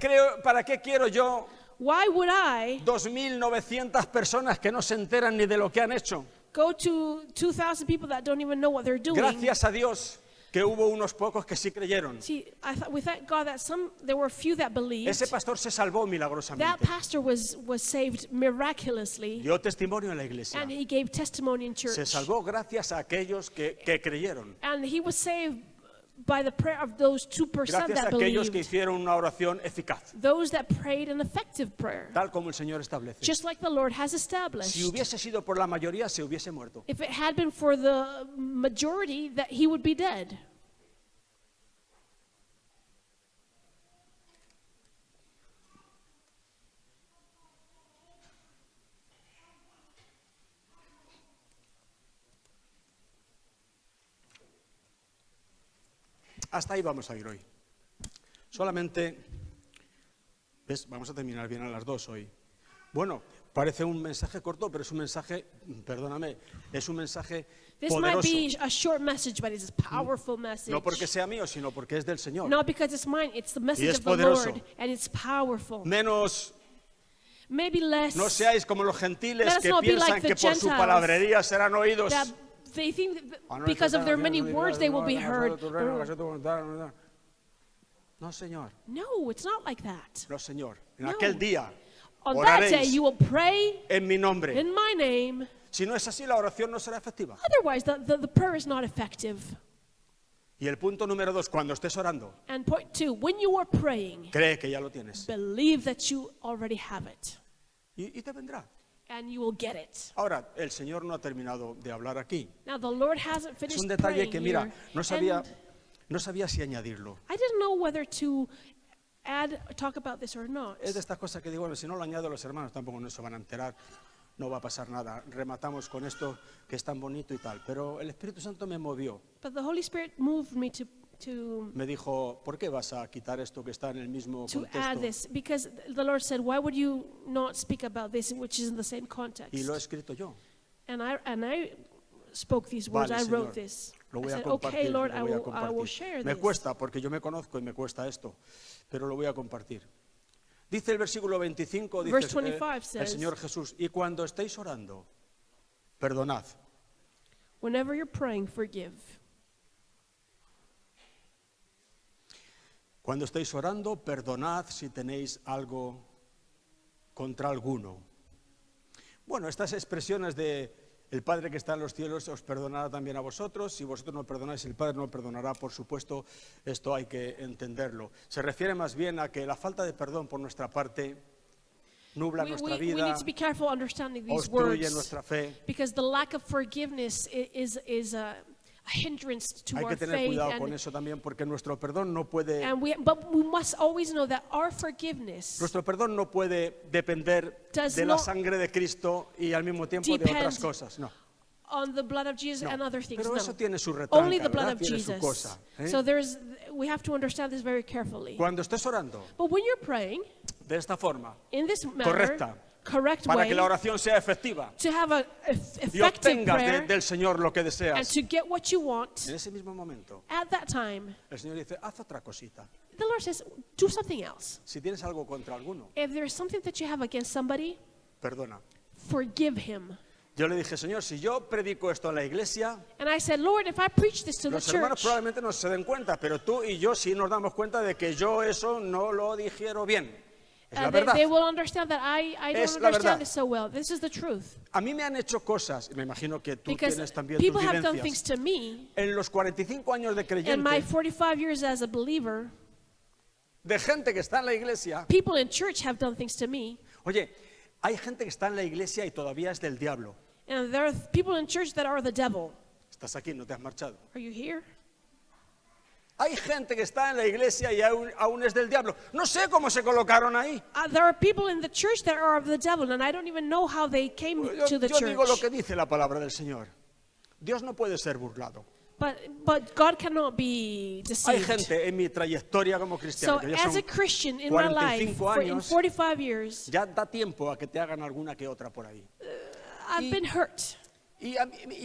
[SPEAKER 1] quiero yo
[SPEAKER 2] Why would I
[SPEAKER 1] 2.900 personas que no se enteran ni de lo que han hecho?
[SPEAKER 2] go to 2,000 people that don't even know what they're doing?
[SPEAKER 1] Gracias a Dios que hubo unos pocos que sí creyeron.
[SPEAKER 2] See, we thank God that there were a few that believed.
[SPEAKER 1] Ese pastor se salvó
[SPEAKER 2] That
[SPEAKER 1] milagrosamente.
[SPEAKER 2] pastor was saved miraculously,
[SPEAKER 1] Dio testimonio en la iglesia.
[SPEAKER 2] and he gave testimony in church.
[SPEAKER 1] Se salvó gracias a aquellos que creyeron.
[SPEAKER 2] And he was saved by the prayer of those 2%
[SPEAKER 1] Gracias a
[SPEAKER 2] that
[SPEAKER 1] aquellos que
[SPEAKER 2] believed.
[SPEAKER 1] hicieron una oración eficaz,
[SPEAKER 2] Those that prayed an effective prayer.
[SPEAKER 1] tal como el Señor establece.
[SPEAKER 2] Just like the Lord has established.
[SPEAKER 1] Si hubiese sido por la mayoría, se hubiese muerto.
[SPEAKER 2] If it had been for the majority, that he would be dead.
[SPEAKER 1] Hasta ahí vamos a ir hoy. Solamente, ¿ves? Vamos a terminar bien a las 2 hoy. Bueno, parece un mensaje corto, pero es un mensaje, perdóname, es un mensaje
[SPEAKER 2] This might
[SPEAKER 1] poderoso.
[SPEAKER 2] be a short message, but it's a powerful message.
[SPEAKER 1] No porque sea mío, sino porque es del Señor.
[SPEAKER 2] Not because it's mine, it's the message
[SPEAKER 1] es
[SPEAKER 2] of the
[SPEAKER 1] poderoso.
[SPEAKER 2] Lord, and it's powerful.
[SPEAKER 1] Menos,
[SPEAKER 2] Maybe less
[SPEAKER 1] no seáis como los gentiles
[SPEAKER 2] Let us
[SPEAKER 1] que
[SPEAKER 2] not be
[SPEAKER 1] piensan
[SPEAKER 2] like the
[SPEAKER 1] que por su
[SPEAKER 2] Gentiles
[SPEAKER 1] palabrería serán oídos.
[SPEAKER 2] that they think that because of their many words they will be heard.
[SPEAKER 1] No, Señor.
[SPEAKER 2] No, it's not like that.
[SPEAKER 1] No, Señor. En
[SPEAKER 2] No.
[SPEAKER 1] aquel día
[SPEAKER 2] On that day
[SPEAKER 1] oraréis
[SPEAKER 2] you will pray
[SPEAKER 1] en mi nombre.
[SPEAKER 2] in my name.
[SPEAKER 1] Si no es así, la oración no será efectiva.
[SPEAKER 2] Otherwise, the prayer is not effective.
[SPEAKER 1] Y el punto número 2, cuando estés orando,
[SPEAKER 2] And point 2, when you are praying,
[SPEAKER 1] cree que ya lo tienes.
[SPEAKER 2] believe that you already have it.
[SPEAKER 1] Y te vendrá.
[SPEAKER 2] And you will get it.
[SPEAKER 1] Ahora, el Señor no ha terminado de hablar aquí.
[SPEAKER 2] Now, the Lord hasn't
[SPEAKER 1] Es
[SPEAKER 2] finished
[SPEAKER 1] un detalle
[SPEAKER 2] praying
[SPEAKER 1] que, mira,
[SPEAKER 2] here.
[SPEAKER 1] no sabía
[SPEAKER 2] And
[SPEAKER 1] si añadirlo.
[SPEAKER 2] I didn't know whether to talk about this or not.
[SPEAKER 1] Es de estas cosas que digo, bueno, si no lo añado los hermanos tampoco no se van a enterar, no va a pasar nada. Rematamos con esto que es tan bonito y tal. Pero el Espíritu Santo me movió.
[SPEAKER 2] But the Holy Spirit moved me to
[SPEAKER 1] Me dijo, ¿por qué vas a quitar esto que está en el mismo
[SPEAKER 2] add
[SPEAKER 1] contexto?
[SPEAKER 2] this, because the Lord said, why would you not speak about this, which is in the same context?
[SPEAKER 1] Y lo he escrito yo.
[SPEAKER 2] And I spoke these words,
[SPEAKER 1] Vale,
[SPEAKER 2] I wrote
[SPEAKER 1] Señor,
[SPEAKER 2] this.
[SPEAKER 1] lo
[SPEAKER 2] I
[SPEAKER 1] voy a
[SPEAKER 2] said,
[SPEAKER 1] compartir.
[SPEAKER 2] okay, Lord,
[SPEAKER 1] lo
[SPEAKER 2] I
[SPEAKER 1] voy a
[SPEAKER 2] will
[SPEAKER 1] compartir.
[SPEAKER 2] share
[SPEAKER 1] Me
[SPEAKER 2] this.
[SPEAKER 1] cuesta porque yo me conozco y me cuesta esto, pero lo voy a compartir. Dice el versículo 25, dice
[SPEAKER 2] Verse 25
[SPEAKER 1] el
[SPEAKER 2] says,
[SPEAKER 1] Señor Jesús, y cuando estéis orando, perdonad.
[SPEAKER 2] Whenever you're praying, forgive.
[SPEAKER 1] Cuando estéis orando, perdonad si tenéis algo contra alguno. Bueno, estas expresiones de el Padre que está en los cielos os perdonará también a vosotros. Si vosotros no perdonáis, el Padre no perdonará, por supuesto. Esto hay que entenderlo. Se refiere más bien a que la falta de perdón por nuestra parte nubla nuestra
[SPEAKER 2] We
[SPEAKER 1] vida,
[SPEAKER 2] need to be careful understanding these
[SPEAKER 1] obstruye
[SPEAKER 2] words,
[SPEAKER 1] nuestra fe.
[SPEAKER 2] because the lack of forgiveness is a hindrance to
[SPEAKER 1] Hay
[SPEAKER 2] our
[SPEAKER 1] que tener
[SPEAKER 2] faith.
[SPEAKER 1] cuidado con eso también, porque nuestro perdón no puede
[SPEAKER 2] But we must always know that our forgiveness
[SPEAKER 1] depender
[SPEAKER 2] Does
[SPEAKER 1] de la
[SPEAKER 2] not
[SPEAKER 1] sangre de Cristo y al mismo tiempo de otras
[SPEAKER 2] depend
[SPEAKER 1] cosas. No.
[SPEAKER 2] on the blood of Jesus
[SPEAKER 1] No,
[SPEAKER 2] and other things.
[SPEAKER 1] pero
[SPEAKER 2] No.
[SPEAKER 1] eso tiene su
[SPEAKER 2] Only
[SPEAKER 1] retranca,
[SPEAKER 2] the blood
[SPEAKER 1] ¿verdad?
[SPEAKER 2] of
[SPEAKER 1] Tiene su
[SPEAKER 2] Jesus.
[SPEAKER 1] cosa, ¿eh?
[SPEAKER 2] So we have to understand this very carefully.
[SPEAKER 1] Cuando estés orando
[SPEAKER 2] But when you're praying
[SPEAKER 1] de esta forma,
[SPEAKER 2] in this manner,
[SPEAKER 1] correcta,
[SPEAKER 2] correct
[SPEAKER 1] para
[SPEAKER 2] way,
[SPEAKER 1] que la oración sea efectiva
[SPEAKER 2] to have an
[SPEAKER 1] y
[SPEAKER 2] effective
[SPEAKER 1] obtengas
[SPEAKER 2] prayer
[SPEAKER 1] del Señor lo que
[SPEAKER 2] and
[SPEAKER 1] deseas,
[SPEAKER 2] to get what you want
[SPEAKER 1] en ese mismo momento,
[SPEAKER 2] at that time,
[SPEAKER 1] el Señor dice, haz otra cosita.
[SPEAKER 2] the Lord says, do something else.
[SPEAKER 1] Si tienes algo contra alguno,
[SPEAKER 2] If there's something that you have against somebody,
[SPEAKER 1] perdona.
[SPEAKER 2] forgive him.
[SPEAKER 1] Yo le dije, Señor, si yo predico esto en la iglesia,
[SPEAKER 2] And I said, Lord, if I preach this to the
[SPEAKER 1] los hermanos
[SPEAKER 2] church,
[SPEAKER 1] probablemente no se den cuenta, pero tú y yo sí nos damos cuenta de que yo eso no lo digiero bien. Es la verdad.
[SPEAKER 2] they will understand that I
[SPEAKER 1] Es
[SPEAKER 2] don't
[SPEAKER 1] la verdad.
[SPEAKER 2] understand this so well. This is the truth.
[SPEAKER 1] A mí me han hecho cosas, y me imagino que tú
[SPEAKER 2] Because
[SPEAKER 1] tienes también tus
[SPEAKER 2] people have done things
[SPEAKER 1] vivencias.
[SPEAKER 2] to me
[SPEAKER 1] En los 45 años de
[SPEAKER 2] in my
[SPEAKER 1] creyente,
[SPEAKER 2] 45 years as a believer.
[SPEAKER 1] de gente que está en la iglesia.
[SPEAKER 2] People in church have done things to me.
[SPEAKER 1] Oye, hay gente que está en la iglesia y todavía es del diablo.
[SPEAKER 2] And there are people in church that are the devil.
[SPEAKER 1] Estás aquí, no te has marchado.
[SPEAKER 2] Are you here?
[SPEAKER 1] Hay gente que está en la iglesia y aún es del diablo. No sé cómo se colocaron ahí.
[SPEAKER 2] There are people in the church that are of the devil, and I don't even know how they came to the
[SPEAKER 1] Yo digo lo
[SPEAKER 2] church.
[SPEAKER 1] que dice la palabra del Señor. Dios no puede ser burlado.
[SPEAKER 2] But God cannot be
[SPEAKER 1] Hay
[SPEAKER 2] deceived.
[SPEAKER 1] gente en mi trayectoria como cristiano
[SPEAKER 2] So
[SPEAKER 1] que ya
[SPEAKER 2] as
[SPEAKER 1] son
[SPEAKER 2] a Christian in my life,
[SPEAKER 1] 45
[SPEAKER 2] in
[SPEAKER 1] años,
[SPEAKER 2] 45 years,
[SPEAKER 1] ya da tiempo a que te hagan alguna que otra por ahí.
[SPEAKER 2] I've been hurt.
[SPEAKER 1] Y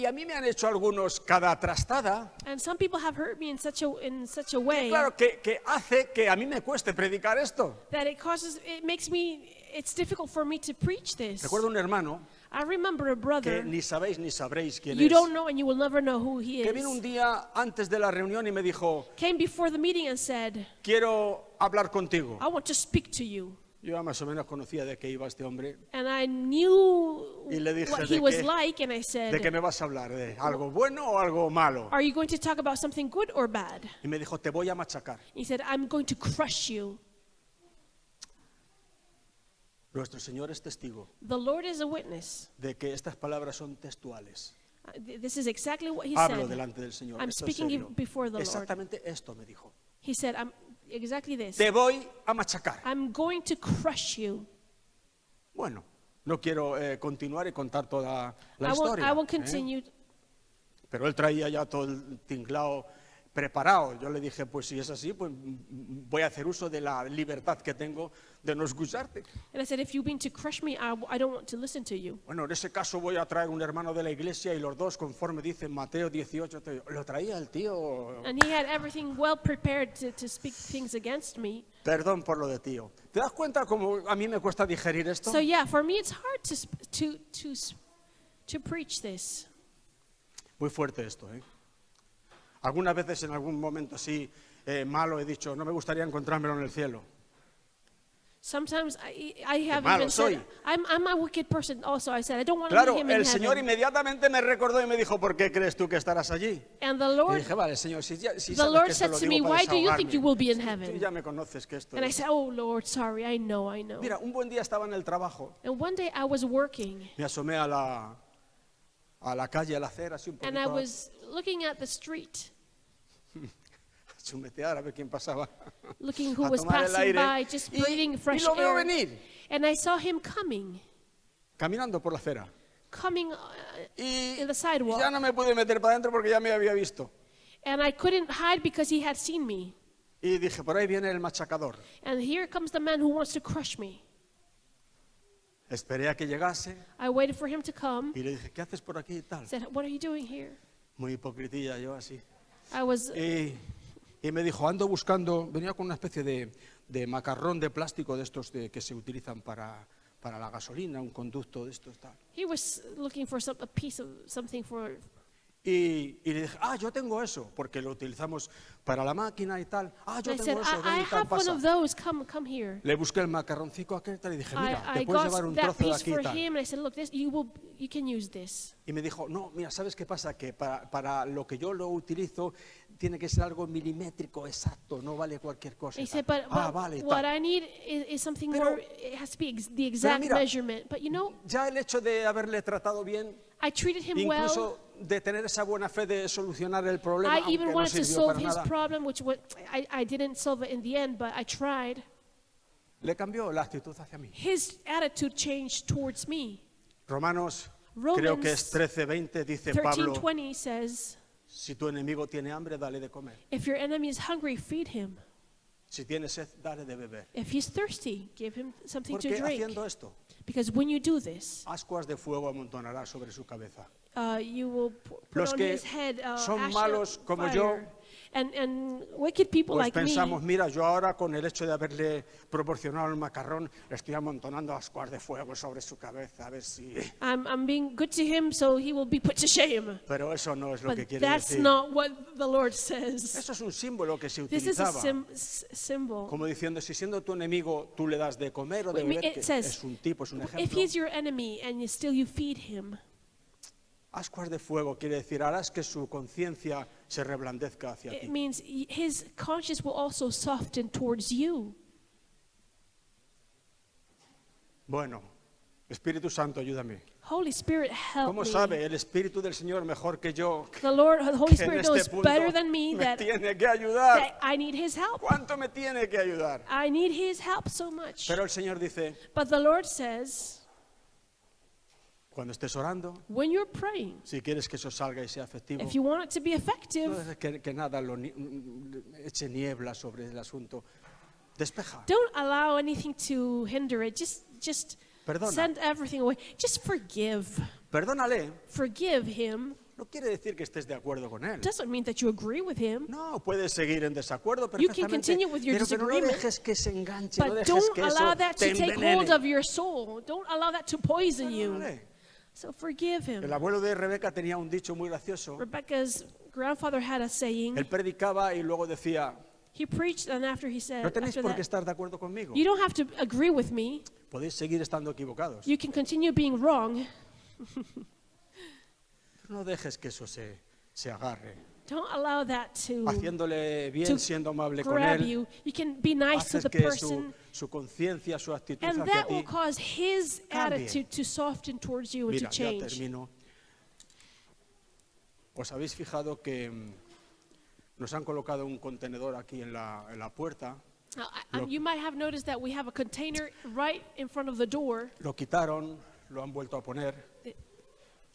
[SPEAKER 1] a mí me han hecho algunos cada trastada.
[SPEAKER 2] And some people have hurt me in such a way
[SPEAKER 1] Claro, que hace que a mí me cueste predicar esto.
[SPEAKER 2] that it's difficult for me to preach this.
[SPEAKER 1] Recuerdo un hermano
[SPEAKER 2] I remember a
[SPEAKER 1] que
[SPEAKER 2] brother,
[SPEAKER 1] ni sabéis ni sabréis quién
[SPEAKER 2] you
[SPEAKER 1] es,
[SPEAKER 2] don't know and you will never know who he
[SPEAKER 1] que vino un
[SPEAKER 2] is,
[SPEAKER 1] día antes de la reunión y me dijo,
[SPEAKER 2] came before the meeting and said,
[SPEAKER 1] quiero hablar contigo.
[SPEAKER 2] I want to speak to you.
[SPEAKER 1] Yo ya más o menos conocía de qué iba este hombre.
[SPEAKER 2] And I knew
[SPEAKER 1] Y le dije,
[SPEAKER 2] what
[SPEAKER 1] ¿de
[SPEAKER 2] he was
[SPEAKER 1] qué?
[SPEAKER 2] like, and I
[SPEAKER 1] ¿De
[SPEAKER 2] said,
[SPEAKER 1] qué me vas a hablar? ¿De algo bueno o algo malo?
[SPEAKER 2] are you going to talk about something good or bad?
[SPEAKER 1] Y me dijo, te voy a machacar.
[SPEAKER 2] He said, I'm going to crush you.
[SPEAKER 1] Nuestro Señor es testigo
[SPEAKER 2] The Lord is a witness.
[SPEAKER 1] de que estas palabras son textuales.
[SPEAKER 2] This is exactly what he
[SPEAKER 1] Hablo
[SPEAKER 2] said.
[SPEAKER 1] delante del Señor.
[SPEAKER 2] I'm
[SPEAKER 1] Esto es
[SPEAKER 2] speaking
[SPEAKER 1] serio.
[SPEAKER 2] before the Lord.
[SPEAKER 1] Exactamente esto me dijo.
[SPEAKER 2] He said, I'm exactly this.
[SPEAKER 1] Te voy a machacar.
[SPEAKER 2] I'm going to crush you.
[SPEAKER 1] Bueno, no quiero continuar y contar toda la
[SPEAKER 2] I
[SPEAKER 1] historia.
[SPEAKER 2] won't continue.
[SPEAKER 1] Pero él traía ya todo el tinglao preparado. Yo le dije, pues si es así, pues voy a hacer uso de la libertad que tengo de no escucharte.
[SPEAKER 2] And I said, if you mean to crush me, I don't want to listen to you.
[SPEAKER 1] Bueno, en ese caso voy a traer un hermano de la iglesia y los dos, conforme dice Mateo 18, lo traía el tío.
[SPEAKER 2] And he had everything well prepared to speak things against me.
[SPEAKER 1] Perdón por lo de tío. ¿Te das cuenta cómo a mí me cuesta digerir esto?
[SPEAKER 2] So yeah, for me it's hard to preach this.
[SPEAKER 1] Muy fuerte esto, ¿eh? Algunas veces en algún momento así malo he dicho, no me gustaría encontrármelo en el cielo.
[SPEAKER 2] Sometimes I have
[SPEAKER 1] malo
[SPEAKER 2] even said,
[SPEAKER 1] soy.
[SPEAKER 2] I'm a wicked person also. I said, I don't want to
[SPEAKER 1] Claro,
[SPEAKER 2] meet him in
[SPEAKER 1] el Señor
[SPEAKER 2] heaven.
[SPEAKER 1] inmediatamente me recordó y me dijo, ¿por qué crees tú que estarás allí?
[SPEAKER 2] And the
[SPEAKER 1] Y
[SPEAKER 2] Lord,
[SPEAKER 1] dije, vale, Señor, si
[SPEAKER 2] the
[SPEAKER 1] sabes
[SPEAKER 2] Lord
[SPEAKER 1] que esto
[SPEAKER 2] said
[SPEAKER 1] lo
[SPEAKER 2] to me,
[SPEAKER 1] digo para
[SPEAKER 2] why do you think you will be in
[SPEAKER 1] Tú
[SPEAKER 2] heaven?
[SPEAKER 1] ya me conoces que esto
[SPEAKER 2] And I
[SPEAKER 1] es.
[SPEAKER 2] said, oh Lord, sorry, I know.
[SPEAKER 1] Mira, un buen día estaba en el trabajo,
[SPEAKER 2] And one day I was working
[SPEAKER 1] me asomé a la calle, a la acera, así un
[SPEAKER 2] and I
[SPEAKER 1] poquito
[SPEAKER 2] was looking at the street,
[SPEAKER 1] a chumetear a ver quién pasaba.
[SPEAKER 2] looking who
[SPEAKER 1] A
[SPEAKER 2] was
[SPEAKER 1] tomar el
[SPEAKER 2] passing
[SPEAKER 1] aire.
[SPEAKER 2] by, just breathing
[SPEAKER 1] Y
[SPEAKER 2] fresh
[SPEAKER 1] lo veo
[SPEAKER 2] air.
[SPEAKER 1] venir,
[SPEAKER 2] And I saw him coming
[SPEAKER 1] caminando por la acera.
[SPEAKER 2] in
[SPEAKER 1] Y
[SPEAKER 2] the sidewalk.
[SPEAKER 1] ya no me pude meter para adentro porque ya me había visto.
[SPEAKER 2] And I couldn't hide because he had seen me.
[SPEAKER 1] Y dije, por ahí viene el machacador.
[SPEAKER 2] And here comes the man who wants to crush me.
[SPEAKER 1] Esperé a que llegase
[SPEAKER 2] I waited for him to come.
[SPEAKER 1] y le dije, ¿qué haces por aquí y tal?
[SPEAKER 2] Said, what are you doing here?
[SPEAKER 1] Muy hipocritilla yo así.
[SPEAKER 2] I was,
[SPEAKER 1] Y me dijo, ando buscando, venía con una especie de macarrón de plástico de estos que se utilizan para la gasolina, un conducto de estos tal.
[SPEAKER 2] he was looking for a piece of something for,
[SPEAKER 1] Y le dije, yo tengo eso, porque lo utilizamos para la máquina y tal. Yo
[SPEAKER 2] I
[SPEAKER 1] tengo
[SPEAKER 2] said,
[SPEAKER 1] eso, ven
[SPEAKER 2] I
[SPEAKER 1] y tal,
[SPEAKER 2] have one
[SPEAKER 1] pasa.
[SPEAKER 2] of those, come here.
[SPEAKER 1] Le busqué el macarroncico aquel tal y dije, mira,
[SPEAKER 2] I
[SPEAKER 1] te puedes
[SPEAKER 2] got
[SPEAKER 1] llevar un
[SPEAKER 2] that
[SPEAKER 1] trozo de
[SPEAKER 2] piece
[SPEAKER 1] aquí
[SPEAKER 2] for
[SPEAKER 1] y tal.
[SPEAKER 2] him, and I said, look, you can use this.
[SPEAKER 1] Y me dijo, no, mira, ¿sabes qué pasa? Que para lo que yo lo utilizo tiene que ser algo milimétrico, exacto, no vale cualquier cosa.
[SPEAKER 2] He
[SPEAKER 1] y
[SPEAKER 2] said,
[SPEAKER 1] tal.
[SPEAKER 2] but
[SPEAKER 1] Vale,
[SPEAKER 2] what
[SPEAKER 1] tal.
[SPEAKER 2] I need is something
[SPEAKER 1] Pero-
[SPEAKER 2] more, it has to be the exact
[SPEAKER 1] mira,
[SPEAKER 2] measurement. But you know,
[SPEAKER 1] Ya el hecho de haberle tratado bien,
[SPEAKER 2] I treated him well.
[SPEAKER 1] incluso de tener esa buena fe de solucionar el problema,
[SPEAKER 2] I
[SPEAKER 1] aunque
[SPEAKER 2] even
[SPEAKER 1] no
[SPEAKER 2] wanted to
[SPEAKER 1] sirvió
[SPEAKER 2] solve
[SPEAKER 1] para
[SPEAKER 2] his
[SPEAKER 1] nada,
[SPEAKER 2] problem, which I didn't solve it in the end, but I tried.
[SPEAKER 1] le cambió la actitud hacia mí.
[SPEAKER 2] His attitude changed towards me.
[SPEAKER 1] Romanos,
[SPEAKER 2] Romans
[SPEAKER 1] creo que es 13:20, dice Pablo,
[SPEAKER 2] 13:20 says,
[SPEAKER 1] si tu enemigo tiene hambre, dale de comer.
[SPEAKER 2] if your enemy is hungry, feed him.
[SPEAKER 1] Si tiene sed, dale de beber.
[SPEAKER 2] If he's thirsty, give him something
[SPEAKER 1] ¿Por
[SPEAKER 2] to
[SPEAKER 1] qué
[SPEAKER 2] drink.
[SPEAKER 1] haciendo esto?
[SPEAKER 2] Because when you do this,
[SPEAKER 1] Ascuas de fuego amontonará sobre su cabeza.
[SPEAKER 2] you will put
[SPEAKER 1] Los
[SPEAKER 2] on
[SPEAKER 1] que
[SPEAKER 2] his head
[SPEAKER 1] son
[SPEAKER 2] ash
[SPEAKER 1] malos
[SPEAKER 2] of
[SPEAKER 1] como
[SPEAKER 2] fire.
[SPEAKER 1] yo,
[SPEAKER 2] And wicked people
[SPEAKER 1] Pues
[SPEAKER 2] like
[SPEAKER 1] pensamos,
[SPEAKER 2] me,
[SPEAKER 1] mira, yo ahora con el hecho de haberle proporcionado el macarrón, le estoy amontonando ascuas de fuego sobre su cabeza, a ver si...
[SPEAKER 2] I'm being good to him, so he will be put to shame.
[SPEAKER 1] Pero eso no es lo que
[SPEAKER 2] But
[SPEAKER 1] quiere
[SPEAKER 2] that's
[SPEAKER 1] decir.
[SPEAKER 2] not what the Lord says.
[SPEAKER 1] Eso es un símbolo que se
[SPEAKER 2] This is a
[SPEAKER 1] utilizaba,
[SPEAKER 2] symbol.
[SPEAKER 1] como diciendo, si siendo tu enemigo tú le das de comer o de
[SPEAKER 2] Wait,
[SPEAKER 1] beber,
[SPEAKER 2] it
[SPEAKER 1] que
[SPEAKER 2] says,
[SPEAKER 1] es un tipo, es un
[SPEAKER 2] If
[SPEAKER 1] ejemplo.
[SPEAKER 2] he's your enemy and still you feed him,
[SPEAKER 1] Ascuas de fuego quiere decir, harás que su conciencia se reblandezca hacia
[SPEAKER 2] it
[SPEAKER 1] ti.
[SPEAKER 2] means his conscience will also soften towards you.
[SPEAKER 1] Bueno, Espíritu Santo, ayúdame.
[SPEAKER 2] Holy Spirit, help
[SPEAKER 1] ¿Cómo
[SPEAKER 2] me.
[SPEAKER 1] sabe el Espíritu del Señor mejor que yo
[SPEAKER 2] The Holy
[SPEAKER 1] que en
[SPEAKER 2] Spirit
[SPEAKER 1] este
[SPEAKER 2] knows
[SPEAKER 1] punto
[SPEAKER 2] better than me
[SPEAKER 1] me
[SPEAKER 2] that
[SPEAKER 1] tiene que ayudar?
[SPEAKER 2] I need his help.
[SPEAKER 1] ¿Cuánto me tiene que ayudar?
[SPEAKER 2] I need his help so much.
[SPEAKER 1] Pero el Señor dice,
[SPEAKER 2] But the Lord says,
[SPEAKER 1] cuando estés orando,
[SPEAKER 2] when you're praying,
[SPEAKER 1] si quieres que eso salga y sea efectivo,
[SPEAKER 2] if you want it to be
[SPEAKER 1] no
[SPEAKER 2] effective,
[SPEAKER 1] dejes que nada eche niebla sobre el asunto. Despeja.
[SPEAKER 2] don't allow anything to hinder it. Just
[SPEAKER 1] Perdona.
[SPEAKER 2] send everything away. Just forgive.
[SPEAKER 1] Perdónale.
[SPEAKER 2] Forgive him.
[SPEAKER 1] No quiere decir que estés de acuerdo con él.
[SPEAKER 2] Doesn't mean that you agree with him.
[SPEAKER 1] No, puedes seguir en desacuerdo
[SPEAKER 2] You can
[SPEAKER 1] perfectamente,
[SPEAKER 2] continue with your
[SPEAKER 1] pero que no
[SPEAKER 2] disagreement,
[SPEAKER 1] dejes que se enganche, no
[SPEAKER 2] But
[SPEAKER 1] dejes
[SPEAKER 2] don't
[SPEAKER 1] que
[SPEAKER 2] allow
[SPEAKER 1] eso
[SPEAKER 2] that
[SPEAKER 1] te
[SPEAKER 2] to take hold
[SPEAKER 1] envenene.
[SPEAKER 2] of your soul. Don't allow that to poison you.
[SPEAKER 1] Perdónale.
[SPEAKER 2] So forgive
[SPEAKER 1] El
[SPEAKER 2] him.
[SPEAKER 1] abuelo de Rebeca tenía un dicho muy gracioso.
[SPEAKER 2] Rebecca's grandfather had a saying.
[SPEAKER 1] Él predicaba y luego decía,
[SPEAKER 2] He preached, and after he said,
[SPEAKER 1] no tenéis
[SPEAKER 2] after
[SPEAKER 1] por qué
[SPEAKER 2] that,
[SPEAKER 1] estar de acuerdo conmigo.
[SPEAKER 2] you don't have to agree with me.
[SPEAKER 1] Podéis seguir estando equivocados.
[SPEAKER 2] You can continue being wrong,
[SPEAKER 1] Pero no dejes que eso se agarre.
[SPEAKER 2] Don't allow that to
[SPEAKER 1] Haciéndole bien,
[SPEAKER 2] to
[SPEAKER 1] siendo amable con
[SPEAKER 2] grab
[SPEAKER 1] él,
[SPEAKER 2] you. You can be nice to
[SPEAKER 1] haces
[SPEAKER 2] the
[SPEAKER 1] que
[SPEAKER 2] person,
[SPEAKER 1] su conciencia, su actitud
[SPEAKER 2] and
[SPEAKER 1] hacia
[SPEAKER 2] that will
[SPEAKER 1] ti.
[SPEAKER 2] cause his
[SPEAKER 1] cambie.
[SPEAKER 2] attitude to soften towards you and
[SPEAKER 1] Mira,
[SPEAKER 2] to
[SPEAKER 1] ya
[SPEAKER 2] change.
[SPEAKER 1] termino. ¿Os habéis fijado que nos han colocado un contenedor aquí en la puerta?
[SPEAKER 2] Now,
[SPEAKER 1] Lo-
[SPEAKER 2] you might have noticed that we have a container right in front of the door.
[SPEAKER 1] Lo quitaron, lo han vuelto a poner.
[SPEAKER 2] Eh.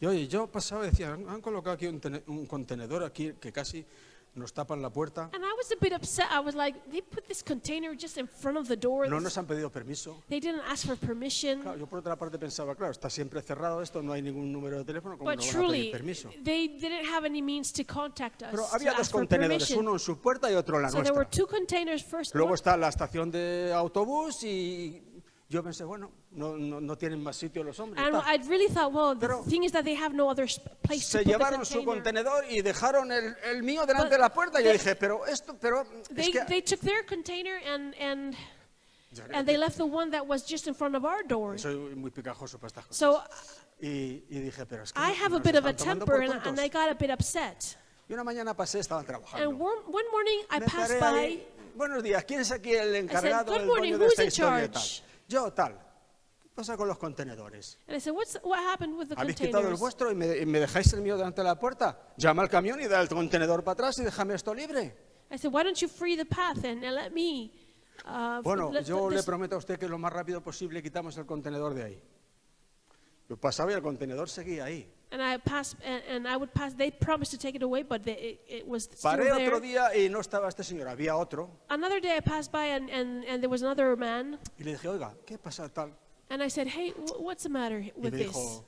[SPEAKER 1] Y oye, yo pasaba y decía, han colocado aquí un contenedor aquí que casi nos tapan la puerta.
[SPEAKER 2] And I was a bit upset. I was like, they put this container just in front of the door.
[SPEAKER 1] No nos han pedido permiso.
[SPEAKER 2] They didn't ask for permission.
[SPEAKER 1] Claro, yo por otra parte pensaba, claro, está siempre cerrado esto, no hay ningún número de teléfono, ¿cómo
[SPEAKER 2] But
[SPEAKER 1] no van a pedir
[SPEAKER 2] truly,
[SPEAKER 1] permiso?
[SPEAKER 2] they didn't have any means to contact us
[SPEAKER 1] Pero
[SPEAKER 2] to
[SPEAKER 1] había dos
[SPEAKER 2] ask for
[SPEAKER 1] contenedores,
[SPEAKER 2] permission.
[SPEAKER 1] uno en su puerta y otro en la
[SPEAKER 2] So there were
[SPEAKER 1] nuestra.
[SPEAKER 2] 2 containers first.
[SPEAKER 1] Luego
[SPEAKER 2] One,
[SPEAKER 1] está la estación de autobús y yo pensé, bueno, no tienen más sitio los hombres.
[SPEAKER 2] and
[SPEAKER 1] tal.
[SPEAKER 2] I really thought, well,
[SPEAKER 1] Pero
[SPEAKER 2] the thing is that they have no other place to
[SPEAKER 1] Se
[SPEAKER 2] put the
[SPEAKER 1] llevaron su
[SPEAKER 2] container.
[SPEAKER 1] contenedor y dejaron el mío delante
[SPEAKER 2] But
[SPEAKER 1] de la puerta. Y yo
[SPEAKER 2] they-
[SPEAKER 1] dije, pero es que...
[SPEAKER 2] They took their container and
[SPEAKER 1] Yo
[SPEAKER 2] they left the one that was just in front of our door.
[SPEAKER 1] soy muy picajoso para estas cosas.
[SPEAKER 2] So
[SPEAKER 1] Y dije, pero es que
[SPEAKER 2] I
[SPEAKER 1] nos
[SPEAKER 2] have a bit of a
[SPEAKER 1] están tomando
[SPEAKER 2] temper,
[SPEAKER 1] por
[SPEAKER 2] and
[SPEAKER 1] tontos.
[SPEAKER 2] I got a bit upset.
[SPEAKER 1] Y una mañana pasé, estaban trabajando.
[SPEAKER 2] And one morning I
[SPEAKER 1] Me
[SPEAKER 2] passed
[SPEAKER 1] paré
[SPEAKER 2] by.
[SPEAKER 1] ahí. Buenos días, ¿quién es aquí el encargado,
[SPEAKER 2] "Good
[SPEAKER 1] el
[SPEAKER 2] morning,
[SPEAKER 1] dueño de
[SPEAKER 2] who's
[SPEAKER 1] esta
[SPEAKER 2] in
[SPEAKER 1] historia y tal?
[SPEAKER 2] charge?"
[SPEAKER 1] Yo, tal. ¿Qué pasa con los contenedores?
[SPEAKER 2] And I said, what happened with the
[SPEAKER 1] ¿Habéis quitado el
[SPEAKER 2] containers?
[SPEAKER 1] vuestro y me dejáis el mío delante de la puerta? Llama al camión y da el contenedor para atrás y déjame esto libre.
[SPEAKER 2] I said, why don't you free the path and let me?
[SPEAKER 1] Bueno,
[SPEAKER 2] let
[SPEAKER 1] yo le
[SPEAKER 2] this-
[SPEAKER 1] prometo a usted que lo más rápido posible quitamos el contenedor de ahí. Yo pasaba y el contenedor seguía ahí.
[SPEAKER 2] And I passed, and I would pass. They promised to take it away, but it was still
[SPEAKER 1] Paré otro
[SPEAKER 2] there.
[SPEAKER 1] día y no estaba este señor, había otro.
[SPEAKER 2] Another day I passed by, and there was another man,
[SPEAKER 1] Y le dije, oiga, ¿qué pasa tal?
[SPEAKER 2] and I said, hey, what's the matter
[SPEAKER 1] Y
[SPEAKER 2] with
[SPEAKER 1] me
[SPEAKER 2] this?
[SPEAKER 1] dijo,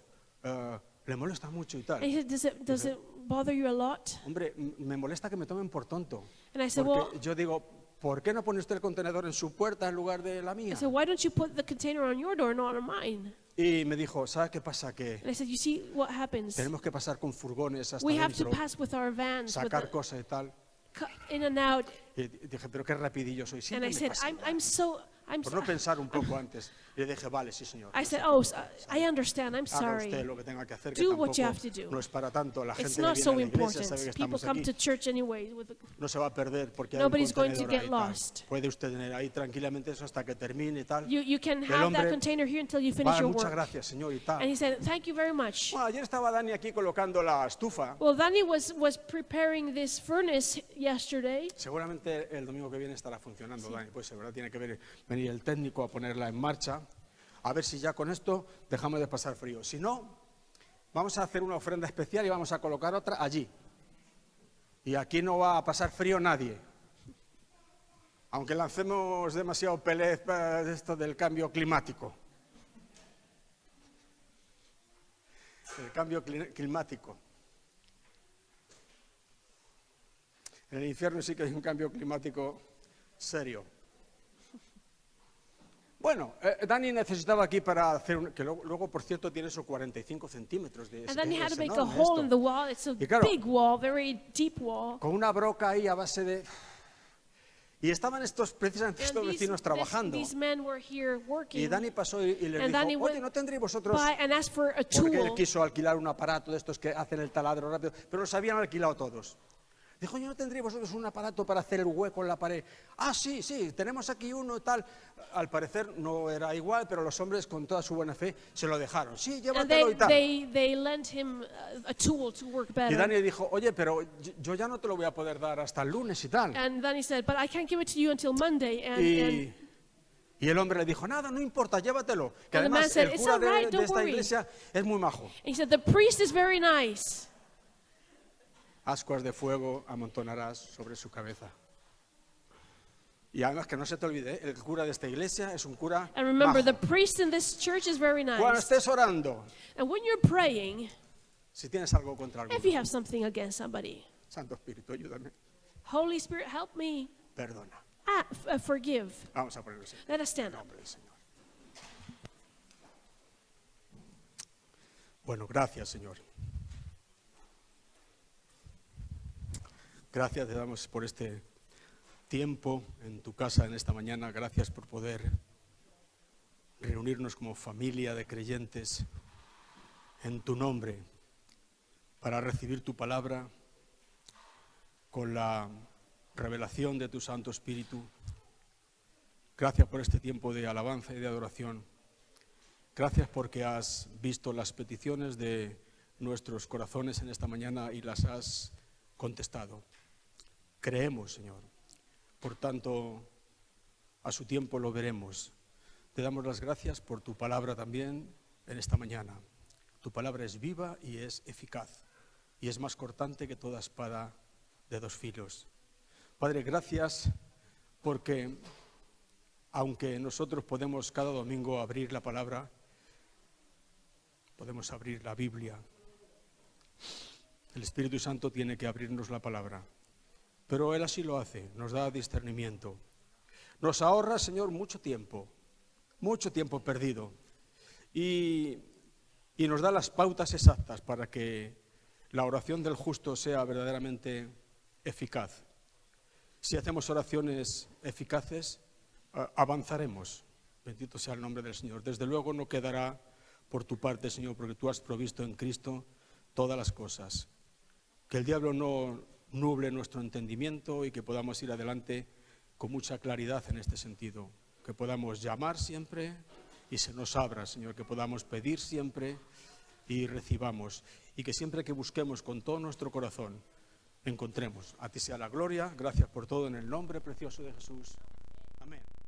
[SPEAKER 1] le molesta mucho y
[SPEAKER 2] And
[SPEAKER 1] tal.
[SPEAKER 2] he said, does it bother you a lot?
[SPEAKER 1] Hombre, me molesta que me tomen por tonto.
[SPEAKER 2] And I said,
[SPEAKER 1] Porque
[SPEAKER 2] well,
[SPEAKER 1] yo digo, ¿por qué no pone usted el contenedor en su puerta en lugar de la
[SPEAKER 2] I
[SPEAKER 1] mía?
[SPEAKER 2] said, why don't you put the container on your door, not on mine?
[SPEAKER 1] Y me dijo, ¿sabe qué pasa? Que
[SPEAKER 2] And I said, you see what happens?
[SPEAKER 1] tenemos que pasar con furgones hasta
[SPEAKER 2] We have to
[SPEAKER 1] dentro,
[SPEAKER 2] pass with our vans, with
[SPEAKER 1] sacar cosas y tal.
[SPEAKER 2] in and out.
[SPEAKER 1] Y dije, pero qué rapidillo soy.
[SPEAKER 2] And
[SPEAKER 1] Siempre
[SPEAKER 2] I
[SPEAKER 1] me
[SPEAKER 2] said,
[SPEAKER 1] pasa igual. Por no
[SPEAKER 2] I'm
[SPEAKER 1] pensar un poco antes. Y le dije, vale, sí, señor.
[SPEAKER 2] I said, oh, I understand. I'm
[SPEAKER 1] Haga usted
[SPEAKER 2] sorry.
[SPEAKER 1] lo que tenga que hacer, que
[SPEAKER 2] Do
[SPEAKER 1] tampoco
[SPEAKER 2] what you have to do.
[SPEAKER 1] no es para tanto. La
[SPEAKER 2] It's
[SPEAKER 1] gente
[SPEAKER 2] not
[SPEAKER 1] que
[SPEAKER 2] so
[SPEAKER 1] viene a la iglesia sabe que
[SPEAKER 2] important. People
[SPEAKER 1] estamos
[SPEAKER 2] come to
[SPEAKER 1] aquí.
[SPEAKER 2] church anyway.
[SPEAKER 1] No se va a perder porque
[SPEAKER 2] Nobody's
[SPEAKER 1] hay un
[SPEAKER 2] going to
[SPEAKER 1] contenedor
[SPEAKER 2] get
[SPEAKER 1] ahí, tal.
[SPEAKER 2] lost.
[SPEAKER 1] Puede usted tener ahí tranquilamente eso hasta que termine y tal.
[SPEAKER 2] You can
[SPEAKER 1] El
[SPEAKER 2] have that
[SPEAKER 1] hombre,
[SPEAKER 2] container here until you finish
[SPEAKER 1] vale,
[SPEAKER 2] your
[SPEAKER 1] muchas
[SPEAKER 2] work.
[SPEAKER 1] gracias, señor, y tal.
[SPEAKER 2] And he said, thank you very much.
[SPEAKER 1] Bueno, ayer estaba Dani aquí colocando la estufa.
[SPEAKER 2] Well, Danny was preparing this furnace yesterday.
[SPEAKER 1] Seguramente el domingo que viene estará funcionando, Dani. Pues seguro tiene que venir el técnico a ponerla en marcha. A ver si ya con esto dejamos de pasar frío. Si no, vamos a hacer una ofrenda especial y vamos a colocar otra allí. Y aquí no va a pasar frío nadie. Aunque lancemos demasiado pelez de esto del cambio climático. El cambio climático. En el infierno sí que hay un cambio climático serio. Bueno, Dani necesitaba aquí para hacer, que luego, por cierto, tiene esos 45 centímetros de
[SPEAKER 2] And then he had to
[SPEAKER 1] es
[SPEAKER 2] make a
[SPEAKER 1] enorme
[SPEAKER 2] hole
[SPEAKER 1] esto.
[SPEAKER 2] in the wall. It's a
[SPEAKER 1] Y claro,
[SPEAKER 2] big wall, very deep wall.
[SPEAKER 1] con una broca ahí a base de... Y estaban precisamente
[SPEAKER 2] And
[SPEAKER 1] estos vecinos trabajando.
[SPEAKER 2] these men were here
[SPEAKER 1] Y
[SPEAKER 2] working.
[SPEAKER 1] Dani pasó y les
[SPEAKER 2] And Dani
[SPEAKER 1] dijo, oye,
[SPEAKER 2] went
[SPEAKER 1] ¿no tendréis vosotros...?
[SPEAKER 2] by and asked for a
[SPEAKER 1] Porque él
[SPEAKER 2] tool.
[SPEAKER 1] quiso alquilar un aparato de estos que hacen el taladro rápido, pero los habían alquilado todos. Dijo, ¿yo no tendréis vosotros un aparato para hacer el hueco en la pared? Ah, sí, tenemos aquí uno tal. Al parecer no era igual, pero los hombres con toda su buena fe se lo dejaron. Sí,
[SPEAKER 2] And
[SPEAKER 1] llévatelo y tal.
[SPEAKER 2] they lent him a tool to work
[SPEAKER 1] Y
[SPEAKER 2] better.
[SPEAKER 1] Dani dijo, oye, pero yo ya no te lo voy a poder dar hasta el lunes y tal.
[SPEAKER 2] And then he said, but I can't give it to you until Monday.
[SPEAKER 1] Y el hombre le dijo, nada, no importa, llévatelo. Que
[SPEAKER 2] And the man
[SPEAKER 1] además
[SPEAKER 2] said,
[SPEAKER 1] el
[SPEAKER 2] "It's
[SPEAKER 1] cura
[SPEAKER 2] all right,
[SPEAKER 1] de
[SPEAKER 2] don't
[SPEAKER 1] esta
[SPEAKER 2] worry."
[SPEAKER 1] iglesia es muy majo.
[SPEAKER 2] He said, the priest is very nice.
[SPEAKER 1] Ascuas de fuego amontonarás sobre su cabeza. Y además que no se te olvide, el cura de esta iglesia es un cura
[SPEAKER 2] And remember,
[SPEAKER 1] majo.
[SPEAKER 2] the priest in this church is very
[SPEAKER 1] Cuando
[SPEAKER 2] nice.
[SPEAKER 1] estés orando,
[SPEAKER 2] And when you're praying,
[SPEAKER 1] si tienes algo contra alguno,
[SPEAKER 2] if you have something against somebody,
[SPEAKER 1] Santo Espíritu, ayúdame,
[SPEAKER 2] Holy Spirit, help me.
[SPEAKER 1] perdona.
[SPEAKER 2] Forgive.
[SPEAKER 1] Vamos a ponernos en
[SPEAKER 2] Let us stand up.
[SPEAKER 1] nombre del Señor. Bueno, gracias, Señor. Gracias te damos por este tiempo en tu casa en esta mañana. Gracias por poder reunirnos como familia de creyentes en tu nombre para recibir tu palabra con la revelación de tu Santo Espíritu. Gracias por este tiempo de alabanza y de adoración. Gracias porque has visto las peticiones de nuestros corazones en esta mañana y las has contestado. Creemos, Señor. Por tanto, a su tiempo lo veremos. Te damos las gracias por tu palabra también en esta mañana. Tu palabra es viva y es eficaz y es más cortante que toda espada de dos filos. Padre, gracias porque aunque nosotros podemos cada domingo abrir la palabra, podemos abrir la Biblia, el Espíritu Santo tiene que abrirnos la palabra, pero Él así lo hace, nos da discernimiento. Nos ahorra, Señor, mucho tiempo perdido y nos da las pautas exactas para que la oración del justo sea verdaderamente eficaz. Si hacemos oraciones eficaces, avanzaremos. Bendito sea el nombre del Señor. Desde luego no quedará por tu parte, Señor, porque tú has provisto en Cristo todas las cosas. Que el diablo no nuble nuestro entendimiento y que podamos ir adelante con mucha claridad en este sentido. Que podamos llamar siempre y se nos abra, Señor, que podamos pedir siempre y recibamos. Y que siempre que busquemos con todo nuestro corazón, encontremos. A ti sea la gloria. Gracias por todo en el nombre precioso de Jesús.